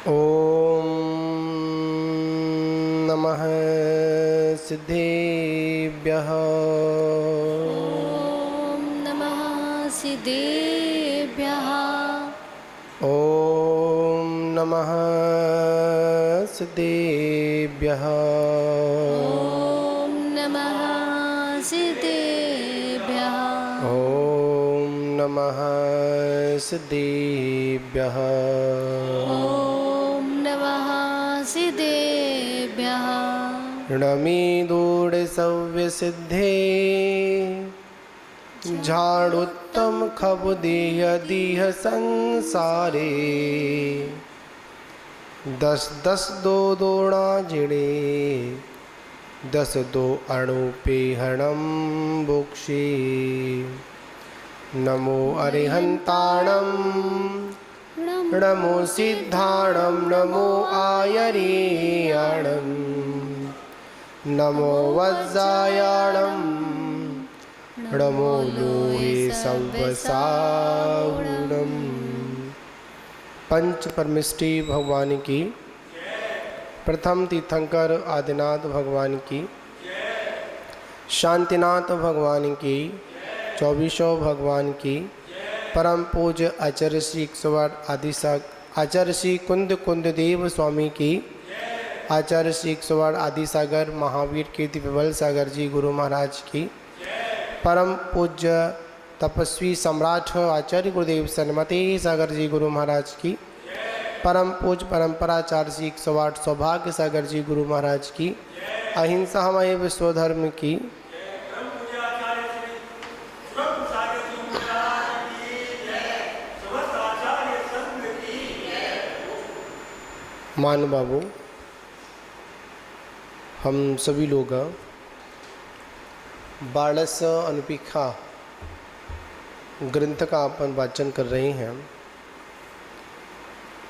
ओम नमः सिद्धेभ्यः। ओम नमः सिद्धेभ्यः। ओम नमः सिद्धेभ्यः। ओम नमः सिद्धेभ्यः। ओम नमः सिद्धेभ्यः। ओम नमः सिद्धेभ्यः। ऋणमीदूढसव्यसिद्धे झाड़ुत्तम खबुदेह दीह संसारे। दस दस दो दोणा जिणे दस दो अणुपे हणम बुक्षे। नमो अरिहंताणम नमो सिद्धाणम नमो आयर्याणम नमो वज्रायाणम नमो लोहे संवसावरणम। पंच परमिष्टि भगवान की, प्रथम तीर्थंकर आदिनाथ भगवान की, शांतिनाथ भगवान की, चौबीसों भगवान की, परम पूज्य आचार्य श्री 108 आचार्य श्री कुंद देव स्वामी की, आचार्य श्री 108 आदिसागर महावीर कीर्ति विमल सागर जी गुरु महाराज की, परम पूज्य तपस्वी सम्राट आचार्य गुरुदेव सन्मति सागर जी गुरु महाराज की, परम पूज्य परंपराचार्य श्री 108 सौभाग्य सागर जी गुरु महाराज की, अहिंसामय विश्वधर्म की, मान बाबू, हम सभी लोग बारस अनुपीखा ग्रंथ का अपन वाचन कर रहे हैं,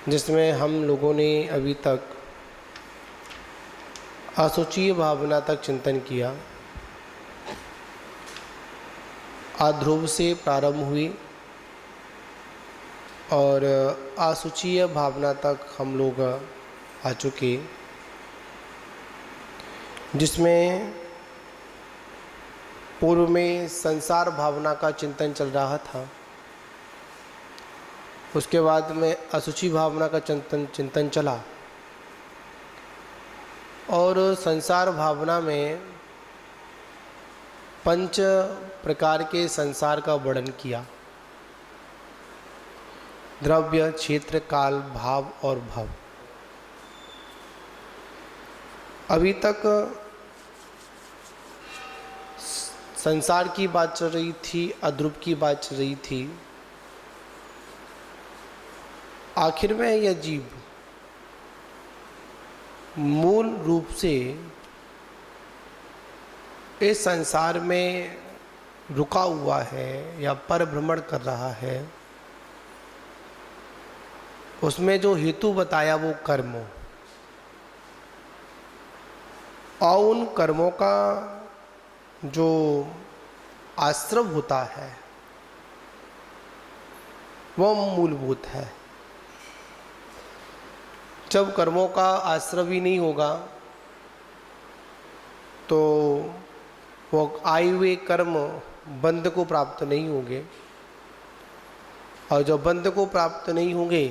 जिसमें हम लोगों ने अभी तक असुचीय भावना तक चिंतन किया। आध्रुव से प्रारंभ हुई और असुचीय भावना तक हम लोग आ चुके, जिसमें पूर्व में संसार भावना का चिंतन चल रहा था। उसके बाद में असुचि भावना का चिंतन चला और संसार भावना में पंच प्रकार के संसार का वर्णन किया। द्रव्य, क्षेत्र, काल, भाव और भव। अभी तक संसार की बात चल रही थी, अध्रुव की बात चल रही थी। आखिर में यह जीव मूल रूप से इस संसार में रुका हुआ है या परिभ्रमण कर रहा है। उसमें जो हेतु बताया वो कर्म, और उन कर्मों का जो आश्रव होता है वह मूलभूत है। जब कर्मों का आश्रव ही नहीं होगा तो वो आए हुए कर्म बंध को प्राप्त नहीं होंगे, और जब बंध को प्राप्त नहीं होंगे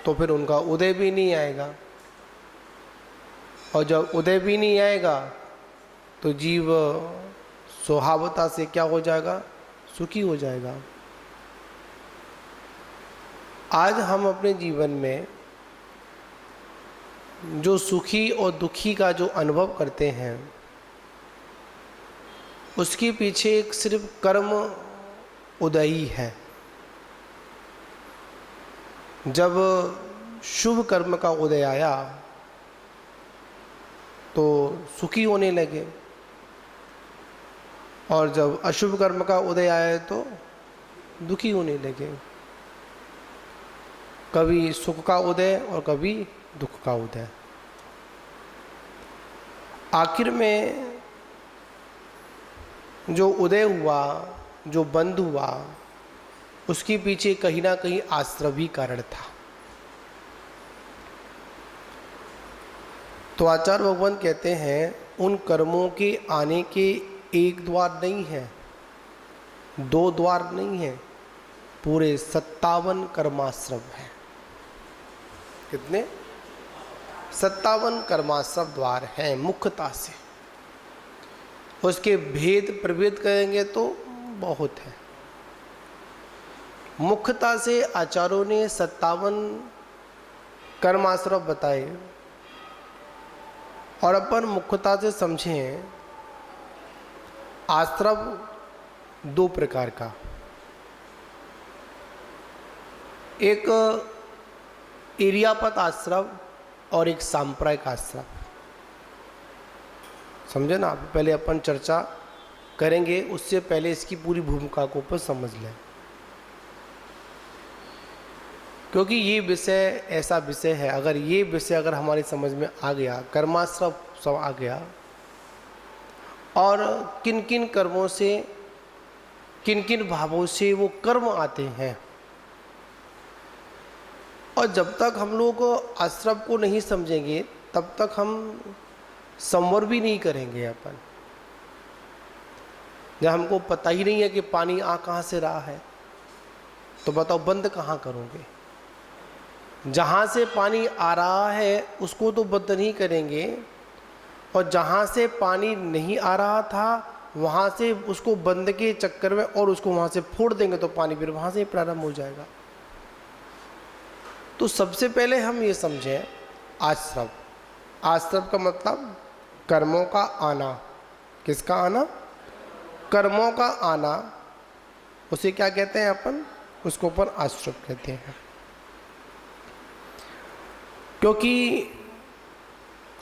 तो फिर उनका उदय भी नहीं आएगा, और जब उदय भी नहीं आएगा तो जीव स्वभावता से क्या हो जाएगा? सुखी हो जाएगा। आज हम अपने जीवन में जो सुखी और दुखी का जो अनुभव करते हैं, उसके पीछे एक सिर्फ कर्म उदयी है। जब शुभ कर्म का उदय आया तो सुखी होने लगे, और जब अशुभ कर्म का उदय आया तो दुखी होने लगे। कभी सुख का उदय और कभी दुख का उदय। आखिर में जो उदय हुआ, जो बंद हुआ, उसके पीछे कहीं ना कहीं आश्रवी कारण था। तो आचार्य भगवान कहते हैं उन कर्मों के आने के एक द्वार नहीं है, दो द्वार नहीं है, पूरे 57 कर्माश्रम है। कितने? 57 कर्माश्रम द्वार हैं मुख्यता से। उसके भेद प्रभेद कहेंगे तो बहुत है। मुख्यता से आचार्यों ने 57 कर्माश्रम बताए और अपन मुख्यता से समझें। आश्रम दो प्रकार का, एक इरियापत आश्रम और एक सांप्रदायिक आश्रम। समझे ना? पहले अपन चर्चा करेंगे, उससे पहले इसकी पूरी भूमिका को अपन समझ लें, क्योंकि ये विषय ऐसा विषय है, अगर ये विषय अगर हमारी समझ में आ गया, कर्माश्रम सब आ गया, और किन किन कर्मों से, किन किन भावों से वो कर्म आते हैं, और जब तक हम लोग आश्रम को नहीं समझेंगे तब तक हम संवर भी नहीं करेंगे अपन। जब हमको पता ही नहीं है कि पानी आ कहाँ से रहा है, तो बताओ बंद कहाँ करोगे? जहाँ से पानी आ रहा है उसको तो बंद नहीं करेंगे, और जहाँ से पानी नहीं आ रहा था वहाँ से उसको बंद के चक्कर में और उसको वहाँ से फोड़ देंगे तो पानी फिर वहाँ से प्रारंभ हो जाएगा। तो सबसे पहले हम ये समझें आश्रम। आश्रम का मतलब कर्मों का आना। किसका आना? कर्मों का आना। उसे क्या कहते हैं अपन? उसको अपन आश्रम कहते हैं। क्योंकि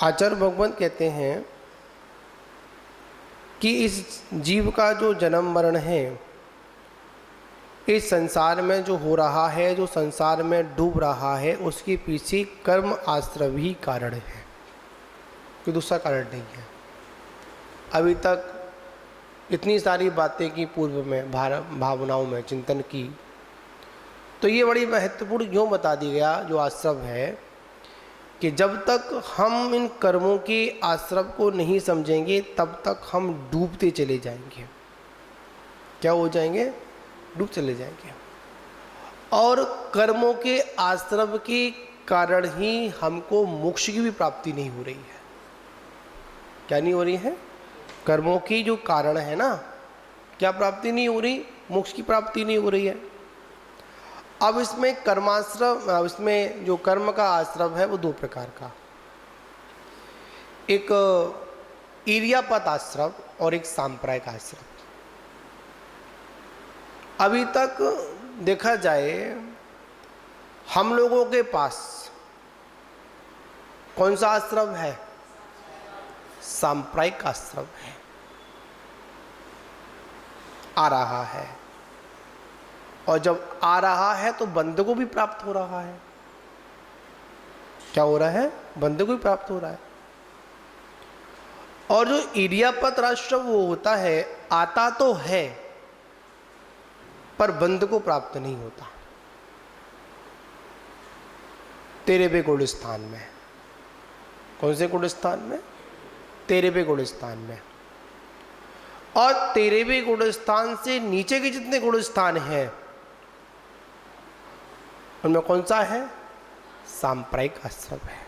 आचार्य भगवान कहते हैं कि इस जीव का जो जन्म मरण है, इस संसार में जो हो रहा है, जो संसार में डूब रहा है, उसके पीछे कर्म आश्रम ही कारण है, कोई दूसरा कारण नहीं है। अभी तक इतनी सारी बातें की पूर्व में भावनाओं में चिंतन की, तो ये बड़ी महत्वपूर्ण क्यों बता दी गया जो आश्रम है, कि जब तक हम इन कर्मों के आश्रम को नहीं समझेंगे तब तक हम डूबते चले जाएंगे। क्या हो जाएंगे? डूब चले जाएंगे। और कर्मों के आश्रम के कारण ही हमको मोक्ष की भी प्राप्ति नहीं हो रही है। क्या नहीं हो रही है? कर्मों की जो कारण है ना, क्या प्राप्ति नहीं हो रही? मोक्ष की प्राप्ति नहीं हो रही है। अब इसमें कर्माश्रम, इसमें जो कर्म का आश्रम है वो दो प्रकार का, एक इरियापत आश्रम और एक सांप्रदायिक आश्रम। अभी तक देखा जाए हम लोगों के पास कौन सा आश्रम है? सांप्रदायिक आश्रम है, आ रहा है। और जब आ रहा है तो बंदे को भी प्राप्त हो रहा है। क्या हो रहा है? बंदे को भी प्राप्त हो रहा है। और जो इरियापत राष्ट्र वो होता है, आता तो है पर बंद को प्राप्त नहीं होता। 13वें गुण स्थान में। कौन से गुण स्थान में? 13वें गुण स्थान में। और 13वें गुण स्थान से नीचे के जितने गुण स्थान हैं उनमें कौन सा है? सांप्रदायिक आश्रम है।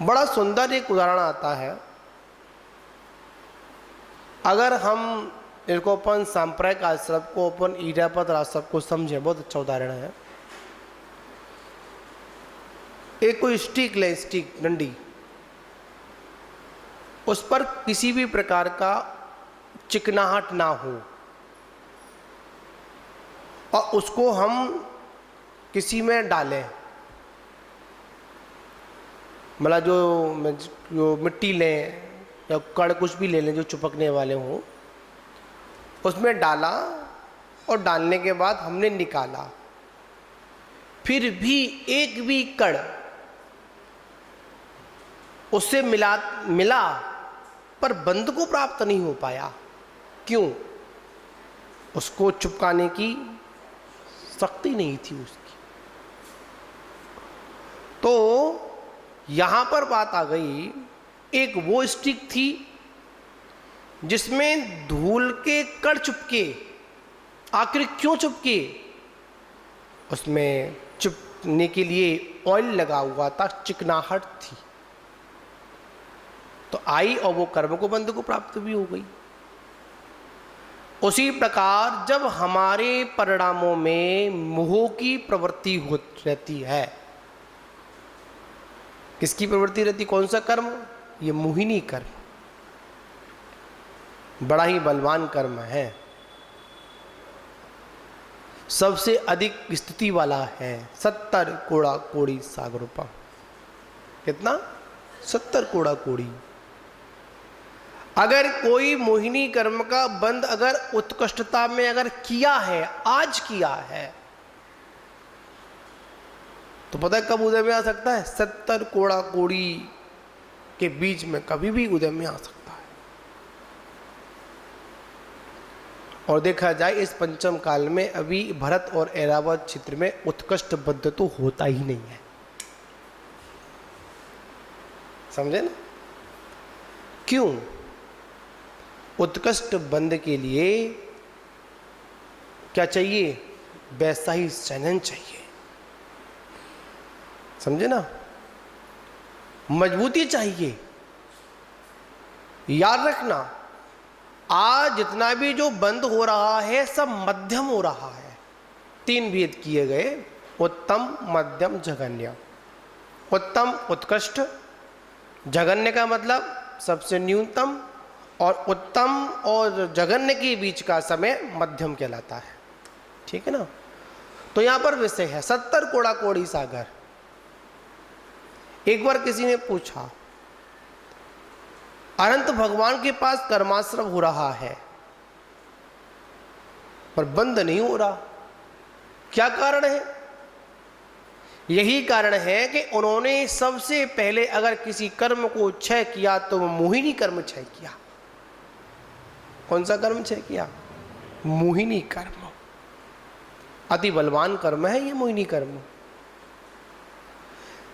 बड़ा सुंदर एक उदाहरण आता है। अगर हम इनको अपन सांप्रदायिक आश्रम को, अपन इरियापत आश्रम को समझे, बहुत अच्छा उदाहरण है। एक कोई स्टिक ले, स्टिक डंडी, उस पर किसी भी प्रकार का चिकनाहट ना हो, और उसको हम किसी में डालें, मतलब जो मिट्टी लें या कड़ कुछ भी ले लें जो चिपकने वाले हों, उसमें डाला और डालने के बाद हमने निकाला, फिर भी एक भी कड़ उससे मिला पर बंद को प्राप्त नहीं हो पाया। क्यों? उसको चिपकाने की शक्ति नहीं थी उसकी। तो यहां पर बात आ गई, एक वो स्टिक थी जिसमें धूल के कण चुपके, आखिर क्यों चुपके? उसमें चुपने के लिए ऑयल लगा हुआ था, चिकनाहट थी, तो आई और वो कर्म को बंध को प्राप्त भी हो गई। उसी प्रकार जब हमारे परिणामों में मोह की प्रवृत्ति हो रहती है, किसकी प्रवृत्ति रहती? कौन सा कर्म? ये मोहिनी कर्म, बड़ा ही बलवान कर्म है, सबसे अधिक स्थिति वाला है। 70 कोड़ा कोड़ी सागरोपा। कितना? 70 कोड़ा कोड़ी। अगर कोई मोहिनी कर्म का बंध अगर उत्कृष्टता में अगर किया है, आज किया है, तो पता है कब उदय में आ सकता है? 70 कोड़ा कोड़ी के बीच में कभी भी उदय में आ सकता है। और देखा जाए इस पंचम काल में अभी भरत और ऐरावत क्षेत्र में उत्कृष्ट बंध तो होता ही नहीं है। समझे ना? क्यों? उत्कृष्ट बंध के लिए क्या चाहिए? वैसा ही संयम चाहिए। समझे ना? मजबूती चाहिए। याद रखना, आज जितना भी जो बंद हो रहा है सब मध्यम हो रहा है। 3 भेद किए गए, उत्तम, मध्यम, जघन्य। उत्तम उत्कृष्ट, जघन्य का मतलब सबसे न्यूनतम, और उत्तम और जघन्य के बीच का समय मध्यम कहलाता है। ठीक है ना? तो यहां पर विषय है 70 कोड़ा कोड़ी सागर। एक बार किसी ने पूछा, अनंत भगवान के पास कर्माश्रम हो रहा है पर बंद नहीं हो रहा, क्या कारण है? यही कारण है कि उन्होंने सबसे पहले अगर किसी कर्म को क्षय किया तो वो मोहिनी कर्म क्षय किया। कौन सा कर्म क्षय किया? मोहिनी कर्म। अति बलवान कर्म है ये मोहिनी कर्म।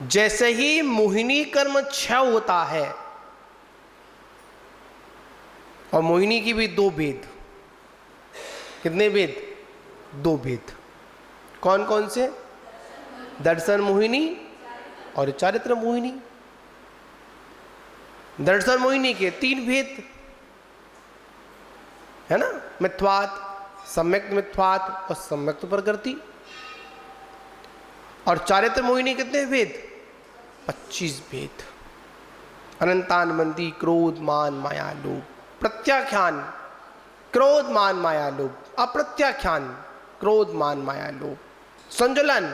जैसे ही मोहिनी कर्म क्षय होता है, और मोहिनी की भी 2 भेद। कितने भेद? 2 भेद। कौन कौन से? दर्शन मोहिनी और चारित्र मोहिनी। दर्शन मोहिनी के 3 भेद है ना? मिथ्वात, सम्यक्त मिथ्वात और सम्यक्त प्रकृति। और चारित्र मोहिनी कितने भेद? 25 भेद। अनंतान मंदी क्रोध मान माया लोभ। प्रत्याख्यान क्रोध मान माया लोभ, अप्रत्याख्यान क्रोध मान माया लोभ, संजलन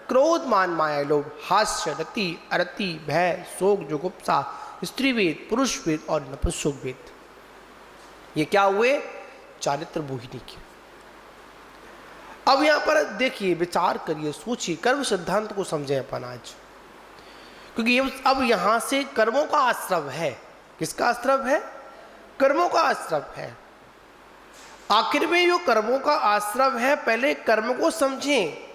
क्रोध मान माया लोभ, हास्य रति अरति भय शोक जुगुप्सा, स्त्री भेद, पुरुष भेद और नपुंसक भेद। ये क्या हुए? चारित्र मोहिनी की। अब यहां पर देखिए, विचार करिए, सोचिए, कर्म सिद्धांत को समझें अपन आज, क्योंकि ये अब यहां से कर्मों का आश्रव है। किसका आश्रव है? कर्मों का आश्रव है। आखिर में जो कर्मों का आश्रव है, पहले कर्म को समझें।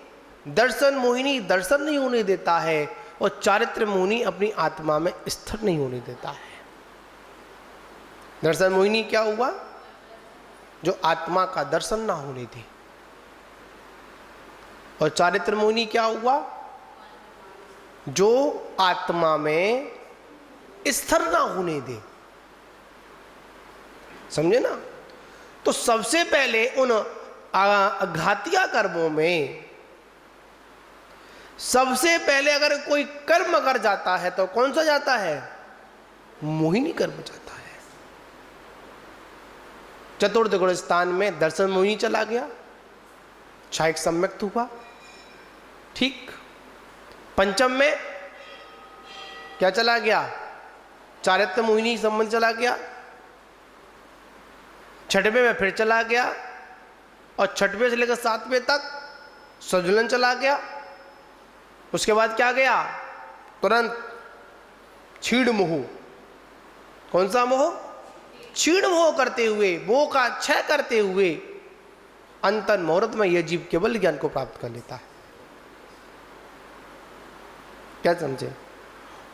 दर्शन मोहिनी दर्शन नहीं होने देता है, और चारित्र मोहिनी अपनी आत्मा में स्थिर नहीं होने देता है। दर्शन मोहिनी क्या हुआ? जो आत्मा का दर्शन ना होने दे। और चारित्र मोहिनी क्या हुआ? जो आत्मा में स्थिर ना होने दे। समझे ना? तो सबसे पहले उन घातिया कर्मों में सबसे पहले अगर कोई कर्म अगर जाता है तो कौन सा जाता है? मोहिनी कर्म जाता है। चतुर्थ गुण स्थान में दर्शन मोहिनी चला गया, क्षायक सम्यक्त हुआ। ठीक। पंचम में क्या चला गया? चारित्र मोहिनी संबंध चला गया। छठवें में फिर चला गया, और छठवें से लेकर 7वें तक संजुलन चला गया। उसके बाद क्या गया? तुरंत छीड़ मोह। कौन सा मोह? छीड़ मोह करते हुए, मोह का क्षय करते हुए अंतन मुहूर्त में यह जीव केवल ज्ञान को प्राप्त कर लेता है। क्या समझे?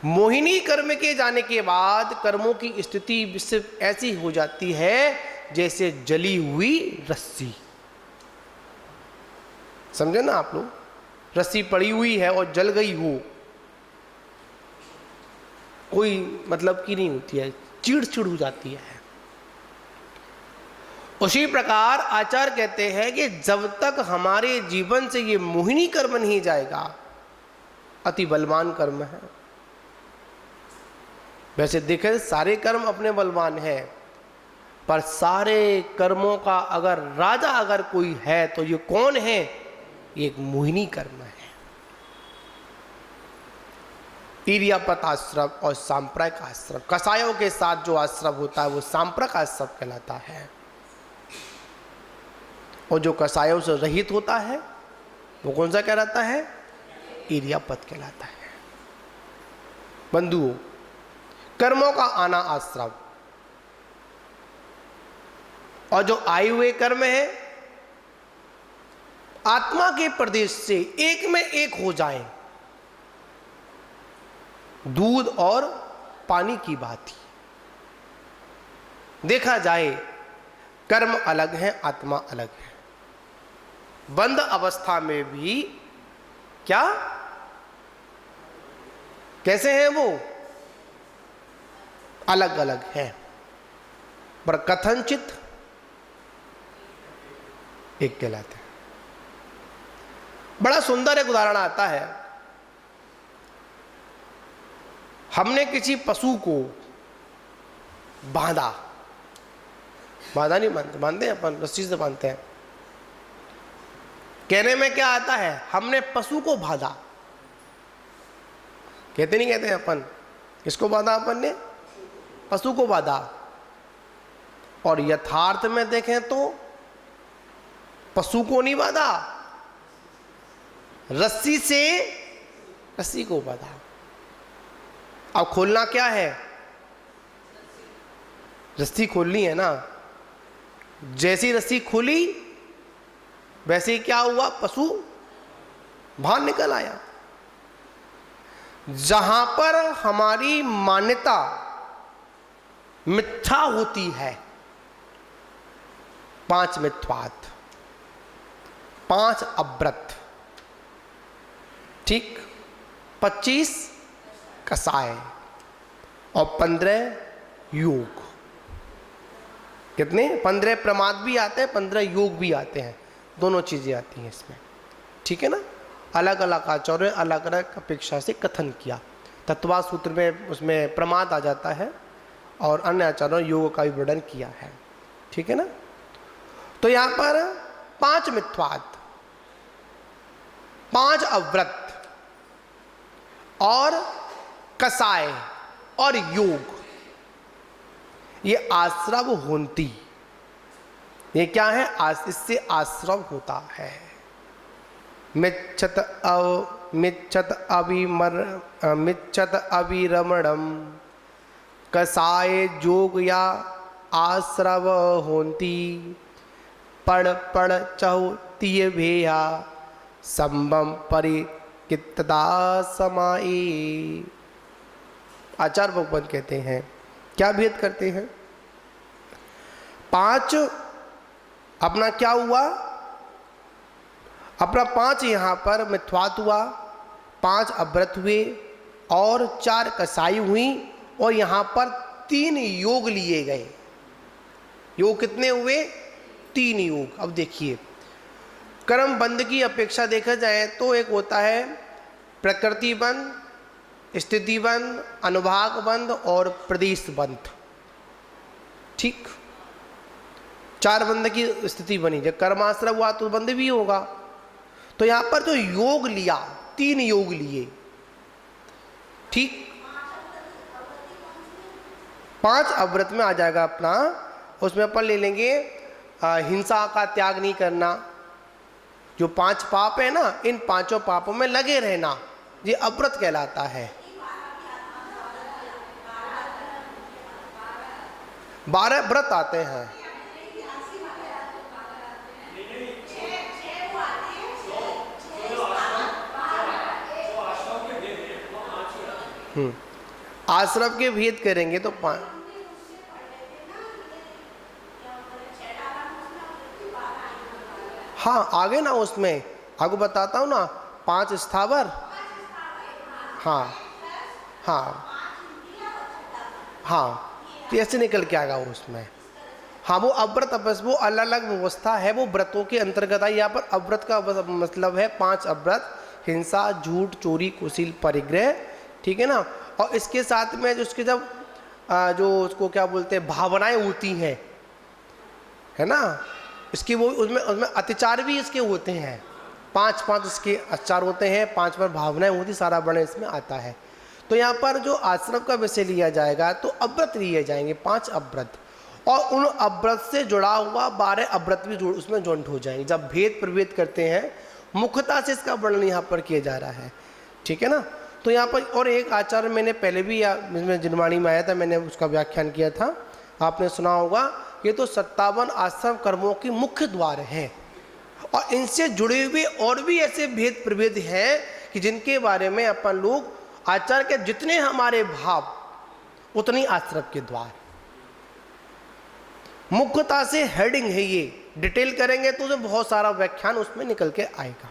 मोहिनी कर्म के जाने के बाद कर्मों की स्थिति सिर्फ ऐसी हो जाती है जैसे जली हुई रस्सी। समझे ना आप लोग, रस्सी पड़ी हुई है और जल गई हो, कोई मतलब की नहीं होती है, चिड़ हो जाती है। उसी प्रकार आचार्य कहते हैं कि जब तक हमारे जीवन से ये मोहिनी कर्म नहीं जाएगा, अति बलवान कर्म है। वैसे देखें सारे कर्म अपने बलवान हैं, पर सारे कर्मों का अगर राजा अगर कोई है तो ये कौन है? ये एक मोहिनी कर्म है। इरियापत आश्रम और सांप्रक आश्रम, कसायों के साथ जो आश्रम होता है वो सांप्रक आश्रम कहलाता है, और जो कसायों से रहित होता है वो कौन सा कहलाता है? इरियापत कहलाता है। बंधुओं, कर्मों का आना आश्रम और जो आए हुए कर्म है आत्मा के प्रदेश से एक में एक हो जाए, दूध और पानी की बात ही। देखा जाए कर्म अलग है, आत्मा अलग है। बंद अवस्था में भी क्या कैसे हैं वो? अलग अलग है, पर कथनचित एक कहलाते हैं। बड़ा सुंदर एक उदाहरण आता है। हमने किसी पशु को बांधा नहीं बांधते हैं अपन, रस्सी से बांधते हैं। कहने में क्या आता है? हमने पशु को बांधा। कहते नहीं कहते हैं अपन? किसको बांधा अपन ने? पशु को बांधा। और यथार्थ में देखें तो पशु को नहीं बांधा, रस्सी से रस्सी को बांधा। अब खोलना क्या है? रस्सी खोलनी है ना। जैसी रस्सी खुली वैसे ही क्या हुआ? पशु बाहर निकल आया। जहां पर हमारी मान्यता मिथ्या होती है, 5 मिथ्यात्व, 5 अव्रत, ठीक, 25 कसाय और 15 योग। कितने? 15 प्रमाद भी आते हैं, 15 योग भी आते हैं, दोनों चीजें आती हैं इसमें, ठीक है ना। अलग अलग आचार्यों ने अलग अलग अपेक्षा से कथन किया। तत्वा सूत्र में उसमें प्रमाद आ जाता है और अन्य आचार्यों ने योग का भी वर्णन किया है, ठीक है ना। तो यहां पर 5 मिथ्यात्व, 5 अव्रत और कसाय और योग, ये आश्रव होती। ये क्या है? इससे आश्रव होता है। मिच्छत अभिरमणम कसाय जोग या आश्रव होती। पढ़ चौतीय भेया संबम परिकितदा समाई। आचार्य भगवत कहते हैं, क्या भेद करते हैं? 5 अपना क्या हुआ? अपना 5 यहां पर मिथ्यात्व हुआ, 5 अव्रत हुए और 4 कसाई हुई, और यहां पर 3 योग लिए गए। योग कितने हुए? 3 योग। अब देखिए, कर्म बंध की अपेक्षा देखा जाए तो एक होता है प्रकृति बंध, स्थिति बंध, अनुभाग बंध और प्रदेश बंध, ठीक। 4 बंध की स्थिति बनी। जब कर्माश्रय हुआ तो बंध भी होगा। तो यहां पर जो योग लिया, 3 योग लिए, ठीक। 5 अव्रत में आ जाएगा अपना, उसमें अपन ले लेंगे हिंसा का त्याग नहीं करना। जो 5 पाप है ना, इन 5 पापों में लगे रहना, ये अव्रत कहलाता है। 12 व्रत आते हैं। आश्रम के भेद करेंगे तो हाँ आगे ना, उसमें आपको बताता हूँ ना, 5 स्थावर, हाँ हाँ हाँ, तो ऐसे निकल के आएगा वो उसमें। हाँ वो अव्रत अपस वो अलग अलग व्यवस्था है, वो व्रतों के अंतर्गत है। यहाँ पर अव्रत का मतलब है 5 अव्रत, हिंसा, झूठ, चोरी, कुशील, परिग्रह, ठीक है ना। और इसके साथ में जो उसके जब जो उसको क्या बोलते हैं भावनाएं होती हैं, है ना, इसकी वो उसमें उसमें अत्याचार भी इसके होते हैं। 5 इसके अत्याचार होते हैं, 5 पर भावनाएं होती, सारा वर्णन इसमें आता है। तो यहाँ पर जो आश्रम का विषय लिया जाएगा तो अव्रत लिए जाएंगे, 5 अव्रत, और उन अव्रत से जुड़ा हुआ 12 अव्रत भी उसमें जॉइंट हो जाएंगे। जब भेद प्रभेद करते हैं मुख्यता से इसका वर्णन यहाँ पर किया जा रहा है, ठीक है ना। तो यहाँ पर और एक आचार्य मैंने पहले भी इसमें जिनवाणी में आया था, मैंने उसका व्याख्यान किया था, आपने सुना होगा। ये तो 57 आश्रम कर्मों की मुख्य द्वार हैं, और इनसे जुड़े हुए और भी ऐसे भेद प्रभेद हैं कि जिनके बारे में अपन लोग आचार्य के जितने हमारे भाव उतनी आश्रम के द्वार, मुख्यता से हेडिंग है ये। डिटेल करेंगे तो उसमें बहुत सारा व्याख्यान उसमें निकल के आएगा,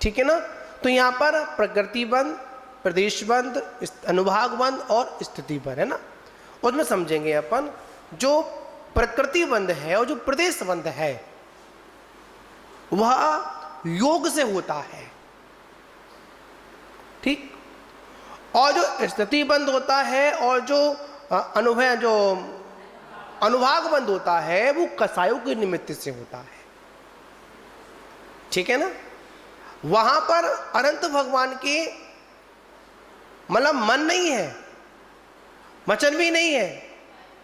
ठीक है ना। तो यहाँ पर प्रकृति बंध, प्रदेश बंध, अनुभाग बंध और स्थिति बंध, है ना। उसमें समझेंगे अपन जो प्रकृति बंध है और जो प्रदेश बंध है वह योग से होता है, ठीक। और जो स्थिति बंध होता है और जो अनुभाग बंध होता है वो कसायों के निमित्त से होता है, ठीक है ना। वहां पर अनंत भगवान के मतलब मन नहीं है, वचन भी नहीं है,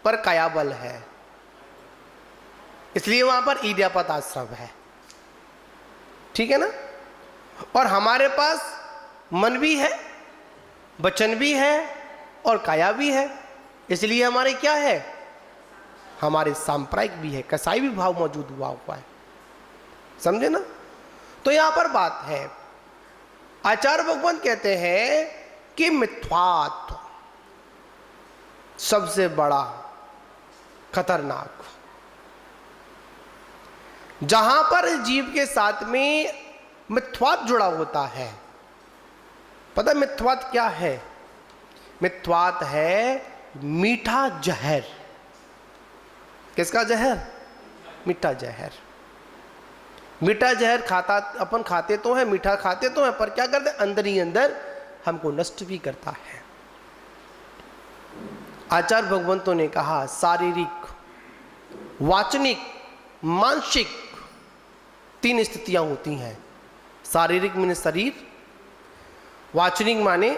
पर कायाबल है, इसलिए वहां पर इडियापत आश्रम है, ठीक है ना। और हमारे पास मन भी है, वचन भी है और काया भी है, इसलिए हमारे क्या है, हमारे सांप्रदायिक भी है, कसाई भी भाव मौजूद हुआ है, समझे ना। तो यहां पर बात है, आचार्य भगवान कहते हैं कि मिथ्यात्व सबसे बड़ा खतरनाक, जहां पर जीव के साथ में मिथ्यात्व जुड़ा होता है। पता मिथ्यात्व क्या है? मिथ्यात्व है मीठा जहर। किसका जहर? मीठा जहर। मीठा जहर अपन खाते तो हैं, मीठा खाते तो हैं, पर क्या करते हैं, अंदर ही अंदर हमको नष्ट भी करता है। आचार्य भगवंतों ने कहा शारीरिक, वाचनिक, मानसिक 3 स्थितियां होती हैं। शारीरिक माने शरीर, वाचनिक माने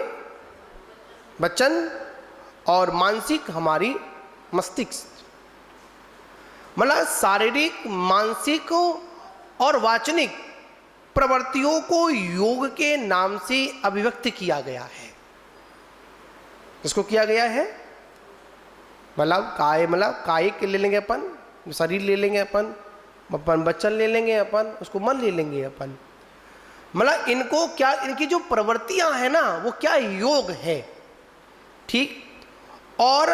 वचन, और मानसिक हमारी मस्तिष्क। मतलब शारीरिक, मानसिक और वाचनिक प्रवृत्तियों को योग के नाम से अभिव्यक्त किया गया है। इसको किया गया है मतलब कायिक ले लेंगे अपन, शरीर ले लेंगे अपन वचन ले लेंगे अपन, उसको मन ले लेंगे अपन। मतलब इनको क्या, इनकी जो प्रवृत्तियां हैं ना वो क्या योग है, ठीक। और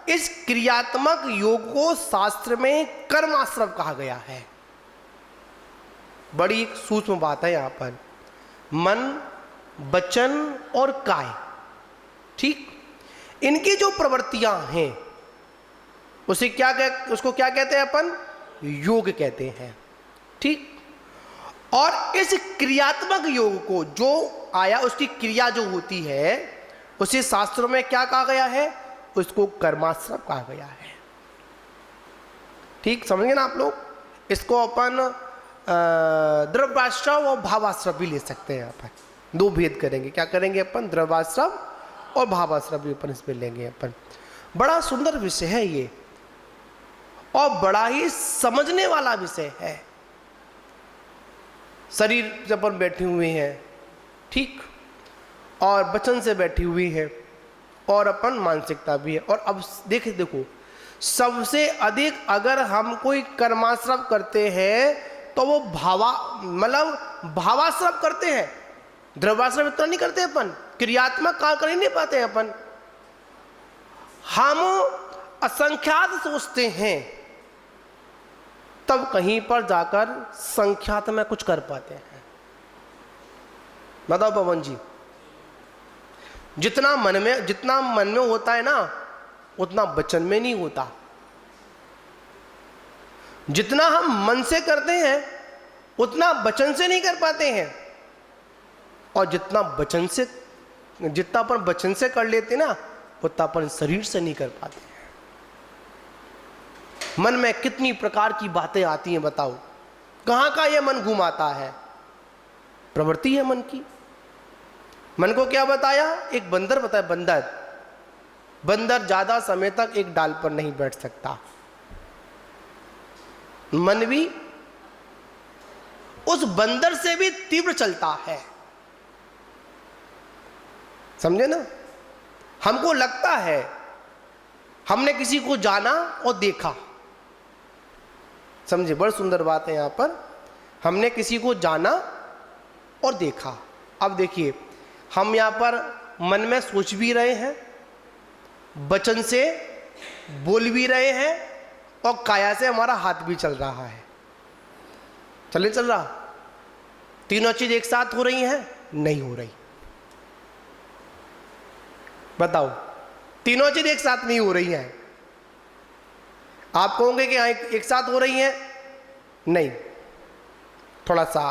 इस क्रियात्मक योग को शास्त्र में कर्माश्रम कहा गया है। बड़ी सूक्ष्म बात है यहाँ पर, मन, वचन और काय, ठीक। इनकी जो प्रवृत्तियां हैं उसको क्या कहते हैं अपन? योग कहते हैं, ठीक। और इस क्रियात्मक योग को जो आया, उसकी क्रिया जो होती है उसे शास्त्रों में क्या कहा गया है? उसको कर्माश्रम कहा गया है, ठीक। समझेंगे ना आप लोग। इसको अपन द्रव्याश्रम और भावाश्रम भी ले सकते हैं। अपन 2 भेद करेंगे, क्या करेंगे अपन? द्रव्याश्रम और भावाश्रम भी अपन इसमें लेंगे अपन। बड़ा सुंदर विषय है ये और बड़ा ही समझने वाला विषय है। शरीर से अपन बैठे हुए हैं, ठीक, और वचन से बैठी हुई है, और अपन मानसिकता भी है। और अब देखो सबसे अधिक अगर हम कोई कर्माश्रम करते हैं तो वो भावाश्रम करते हैं, द्रव्याश्रम इतना नहीं करते अपन, क्रियात्मक कार्य कर ही नहीं पाते हैं अपन, हम असंख्यात सोचते हैं, तब कहीं पर जाकर संख्यात में कुछ कर पाते हैं। बताओ पवन जी, जितना मन में होता है ना, उतना वचन में नहीं होता। जितना हम मन से करते हैं उतना वचन से नहीं कर पाते हैं, और जितना अपन वचन से कर लेते ना, उतना अपन शरीर से नहीं कर पाते हैं। मन में कितनी प्रकार की बातें आती हैं, बताओ कहां का ये मन घुमाता है। प्रवृत्ति है मन की। मन को क्या बताया? एक बंदर बताया। बंदर ज्यादा समय तक एक डाल पर नहीं बैठ सकता। मन भी उस बंदर से भी तीव्र चलता है, समझे ना। हमको लगता है हमने किसी को जाना और देखा, समझे, बड़ी सुंदर बात है यहां पर। हमने किसी को जाना और देखा। अब देखिए, हम यहां पर मन में सोच भी रहे हैं, वचन से बोल भी रहे हैं, और काया से हमारा हाथ भी चल रहा है। चल रहा। तीनों चीज एक साथ हो रही हैं? नहीं हो रही। बताओ, तीनों चीज एक साथ नहीं हो रही हैं। आप कहोगे कि हाँ एक साथ हो रही हैं, नहीं, थोड़ा सा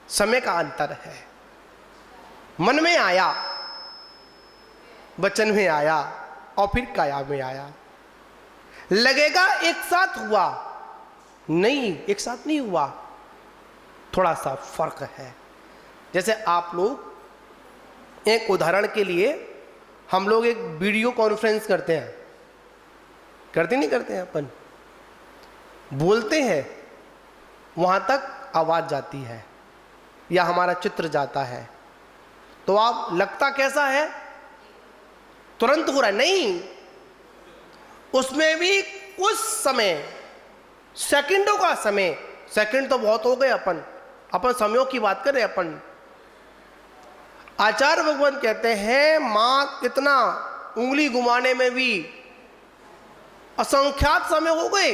समय का अंतर है। मन में आया, वचन में आया, और फिर काया में आया। लगेगा एक साथ हुआ, नहीं, एक साथ नहीं हुआ, थोड़ा सा फर्क है। जैसे आप लोग, एक उदाहरण के लिए, हम लोग एक वीडियो कॉन्फ्रेंस करते हैं, करते नहीं करते हैं, अपन बोलते हैं, वहां तक आवाज जाती है या हमारा चित्र जाता है, तो आप लगता कैसा है? तुरंत हो रहा है? नहीं, उसमें भी कुछ समय, सेकंडों का समय। सेकंड तो बहुत हो गए, अपन समयों की बात करें। अपन आचार्य भगवान कहते हैं, मां इतना उंगली घुमाने में भी असंख्यात समय हो गए।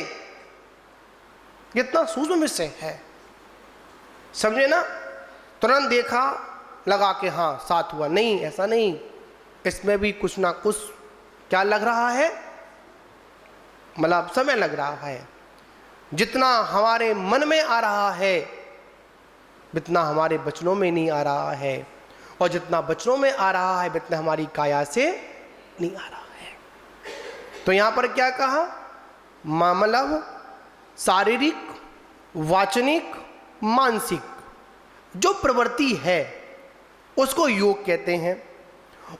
कितना सूक्ष्म विषय है, समझे ना। तुरंत देखा, लगा के हाँ साथ हुआ, नहीं, ऐसा नहीं। इसमें भी कुछ ना कुछ क्या लग रहा है, मतलब समय लग रहा है। जितना हमारे मन में आ रहा है, उतना हमारे वचनों में नहीं आ रहा है, और जितना वचनों में आ रहा है, उतना हमारी काया से नहीं आ रहा है। तो यहां पर क्या कहा? मतलब शारीरिक, वाचनिक, मानसिक जो प्रवृत्ति है उसको योग कहते हैं,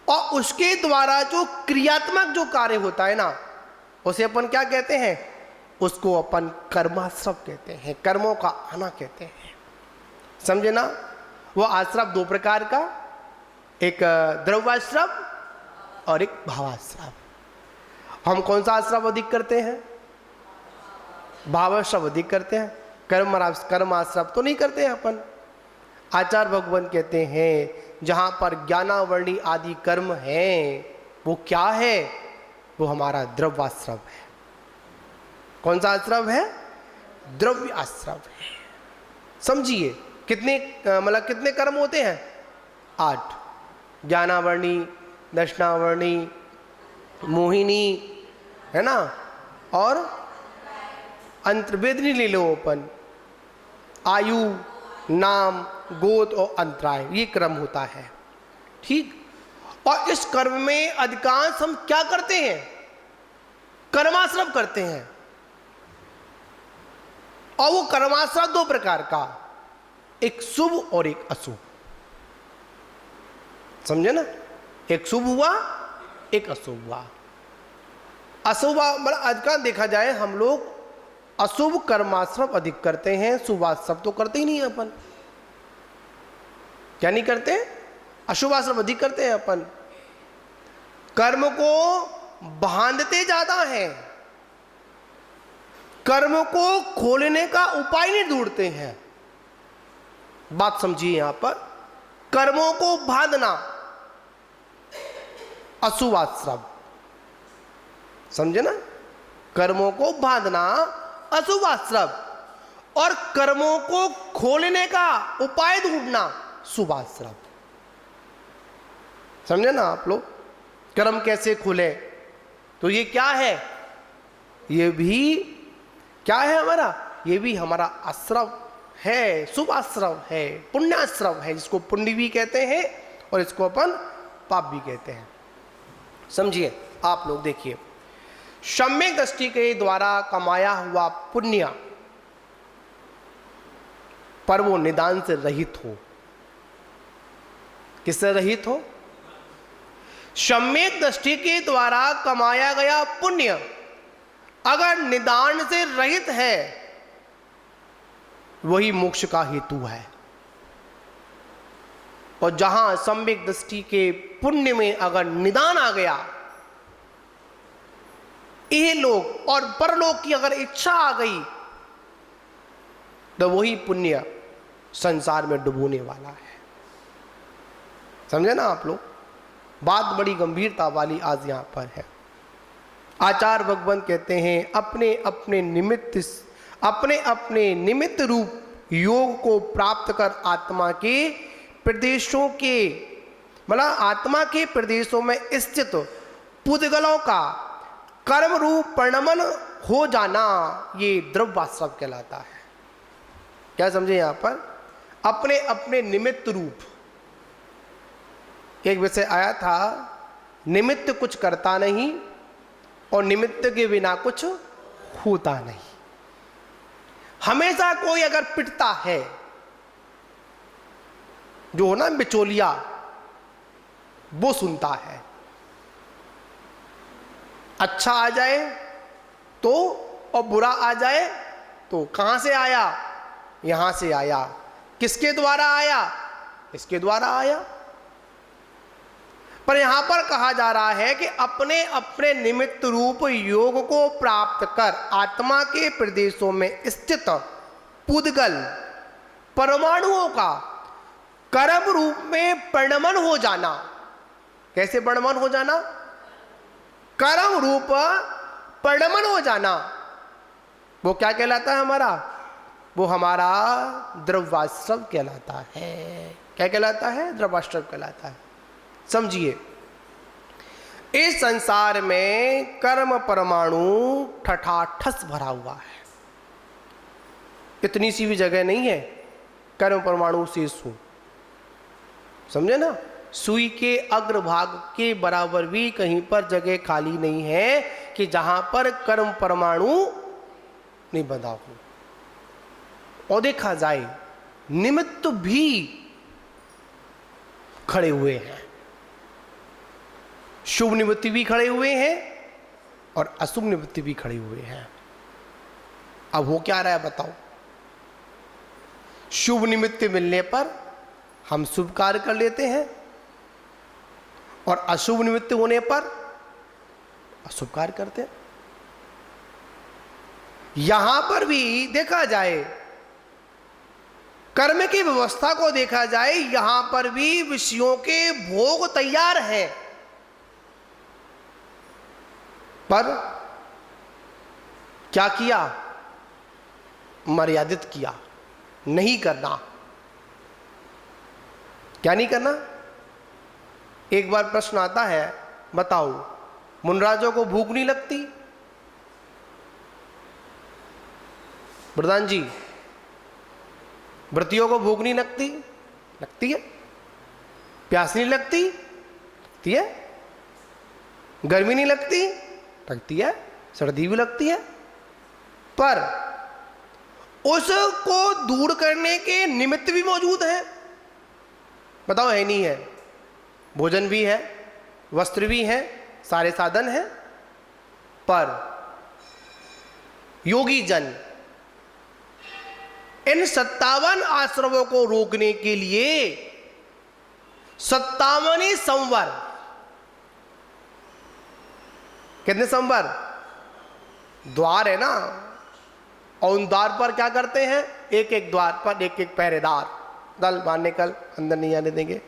और उसके द्वारा जो क्रियात्मक जो कार्य होता है ना, उसे अपन क्या कहते हैं? उसको अपन कर्माश्रव कहते हैं, कर्मों का आना कहते हैं, समझे ना। वो आश्रव दो प्रकार का, एक द्रव्याश्रव और एक भावाश्रव। हम कौन सा आश्रव अधिक करते हैं? भावाश्रव अधिक करते हैं, कर्माश्रव तो नहीं करते हैं अपन। आचार्य भगवान कहते हैं, जहां पर ज्ञानावर्णी आदि कर्म हैं, वो क्या है? वो हमारा द्रव्याश्रव है। कौन सा आश्रव है? द्रव्य आश्रव है। समझिए, कितने मतलब कितने कर्म होते हैं? 8। ज्ञानावर्णी, दर्शनावर्णी, मोहिनी, है ना, और अंतर्वेदनी ले लो अपन, आयु, नाम, गोत और अंतराय, ये क्रम होता है, ठीक। और इस कर्म में अधिकांश हम क्या करते हैं? कर्माश्रव करते हैं। और वो कर्माश्रव दो प्रकार का, एक शुभ और एक अशुभ, समझे ना। एक शुभ हुआ, एक अशुभ हुआ। अशुभ मतलब अधिकांश देखा जाए हम लोग अशुभ कर्माश्रव अधिक करते हैं, शुभाश्रव तो करते ही नहीं है अपन। क्या नहीं करते? अशुभाश्रव अधिक करते हैं अपन। कर्म को बांधते ज्यादा है, कर्म को खोलने का उपाय नहीं ढूंढते हैं। बात समझिए, यहां पर कर्मों को बांधना अशुभाश्रव, समझे ना? कर्मों को बांधना अशुभ आश्रम, और कर्मों को खोलने का उपाय ढूंढना शुभ आश्रम। समझे ना आप लोग? कर्म कैसे खुले? तो ये क्या है? ये भी क्या है हमारा? ये भी हमारा आश्रम है, शुभ आश्रम है, पुण्य आश्रम है, जिसको पुण्य भी कहते हैं और इसको अपन पाप भी कहते हैं। समझिए आप लोग, देखिए, सम्यक दृष्टि के द्वारा कमाया हुआ पुण्य पर वो निदान से रहित हो। किससे रहित हो? सम्यक दृष्टि के द्वारा कमाया गया पुण्य अगर निदान से रहित है, वही मोक्ष का हेतु है। और जहां सम्यक दृष्टि के पुण्य में अगर निदान आ गया, ये लोग और परलोक की अगर इच्छा आ गई, तो वही पुण्य संसार में डुबोने वाला है। समझे ना आप लोग? बात बड़ी गंभीरता वाली आज यहां पर है। आचार्य भगवान कहते हैं, अपने अपने निमित्त रूप योग को प्राप्त कर आत्मा के प्रदेशों के, मतलब आत्मा के प्रदेशों में स्थित पुद्गलों का कर्म रूप परिणमन हो जाना, ये द्रव्याश्रम कहलाता है। क्या समझे यहां पर? अपने अपने निमित्त रूप। एक विषय आया था, निमित्त कुछ करता नहीं और निमित्त के बिना कुछ होता नहीं। हमेशा कोई अगर पिटता है, जो ना बिचौलिया, वो सुनता है। अच्छा आ जाए तो, और बुरा आ जाए तो कहां से आया? यहां से आया। किसके द्वारा आया? इसके द्वारा आया। पर यहां पर कहा जा रहा है कि अपने अपने निमित्त रूप योग को प्राप्त कर आत्मा के प्रदेशों में स्थित पुद्गल परमाणुओं का कर्म रूप में परिणमन हो जाना। कैसे परिणमन हो जाना? कर्म रूप परिणमन हो जाना। वो क्या कहलाता है हमारा? वो हमारा द्रव्याश्रम कहलाता है। क्या कहलाता है? द्रव्याश्रम कहलाता है। समझिए, इस संसार में कर्म परमाणु ठठाठस भरा हुआ है। इतनी सी भी जगह नहीं है कर्म परमाणु से सु, समझे ना? सुई के अग्रभाग के बराबर भी कहीं पर जगह खाली नहीं है कि जहां पर कर्म परमाणु नहीं बंधा हो। और देखा जाए, निमित्त भी खड़े हुए हैं, शुभ निमित्त भी खड़े हुए हैं और अशुभ निमित्त भी खड़े हुए हैं। अब हो क्या रहा है बताओ? शुभ निमित्त मिलने पर हम शुभ कार्य कर लेते हैं और अशुभ निमित्त होने पर अशुभ कार्य करते हैं। यहां पर भी देखा जाए, कर्म की व्यवस्था को देखा जाए, यहां पर भी विषयों के भोग तैयार हैं, पर क्या किया? मर्यादित किया। नहीं करना। क्या नहीं करना? एक बार प्रश्न आता है, बताओ, मुनराजों को भूख नहीं लगती? प्रधान जी, व्रतियों को भूख नहीं लगती? लगती है। प्यास नहीं लगती? लगती है। गर्मी नहीं लगती? लगती है। सर्दी भी लगती है। पर उसको दूर करने के निमित्त भी मौजूद है। बताओ, है नहीं है? भोजन भी है, वस्त्र भी है, सारे साधन हैं, पर योगी जन इन 57 आश्रमों को रोकने के लिए 57 संवर, कितने संवर? द्वार है ना, और उन द्वार पर क्या करते हैं? एक एक द्वार पर एक एक पहरेदार, दल बाहर निकल, अंदर नहीं आने देंगे।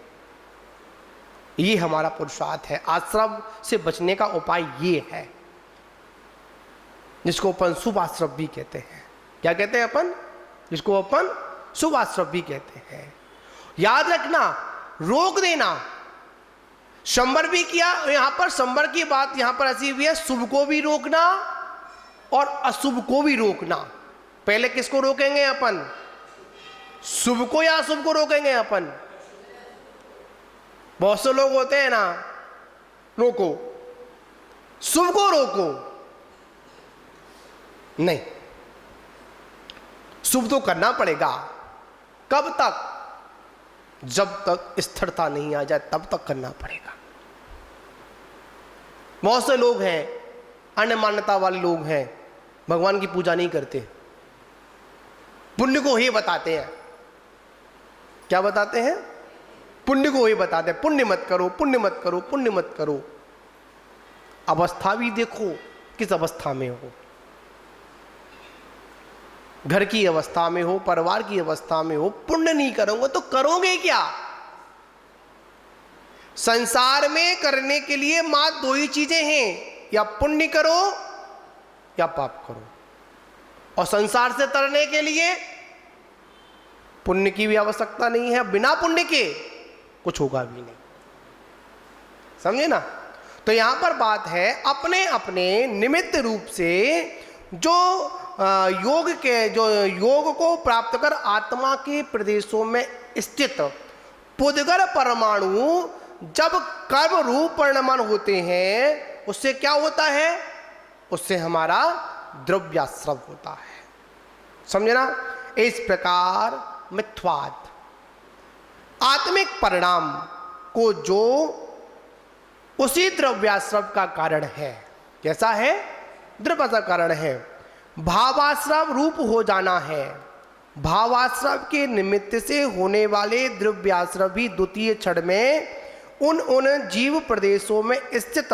ये हमारा पुरुषार्थ है। आश्रम से बचने का उपाय ये है। जिसको अपन शुभ आश्रव भी कहते हैं। क्या कहते हैं अपन? जिसको अपन शुभ आश्रव भी कहते हैं। याद रखना, रोक देना। संवर भी किया, यहां पर संवर की बात यहां पर ऐसी हुई है, शुभ को भी रोकना और अशुभ को भी रोकना। पहले किसको रोकेंगे अपन? शुभ को या अशुभ को रोकेंगे अपन? बहुत से लोग होते हैं ना, रोको, शुभ को रोको। नहीं, शुभ तो करना पड़ेगा। कब तक? जब तक स्थिरता नहीं आ जाए तब तक करना पड़ेगा। बहुत से लोग हैं, अन्य मान्यता वाले लोग हैं, भगवान की पूजा नहीं करते, पुण्य को ही बताते हैं। क्या बताते हैं? पुण्य को ही बताते हैं, पुण्य मत करो, पुण्य मत करो, पुण्य मत करो। अवस्था भी देखो किस अवस्था में हो, घर की अवस्था में हो, परिवार की अवस्था में हो। पुण्य नहीं करोगे तो करोगे क्या? संसार में करने के लिए मात्र दो ही चीजें हैं, या पुण्य करो या पाप करो। और संसार से तरने के लिए पुण्य की भी आवश्यकता नहीं है, बिना पुण्य के कुछ होगा भी नहीं। समझे ना? तो यहां पर बात है, अपने अपने निमित्त रूप से जो योग को प्राप्त कर आत्मा के प्रदेशों में स्थित पुद्गर परमाणु जब कर्म रूप परिणमन होते हैं, उससे क्या होता है? उससे हमारा द्रव्याश्रव होता है। समझे ना? इस प्रकार मिथ्वाद आत्मिक परिणाम को जो उसी द्रव्याश्रव का कारण है। कैसा है? द्रव्य का कारण है। भावाश्रव रूप हो जाना है। भावाश्रव के निमित्त से होने वाले द्रव्याश्रव भी द्वितीय क्षण में उन जीव प्रदेशों में स्थित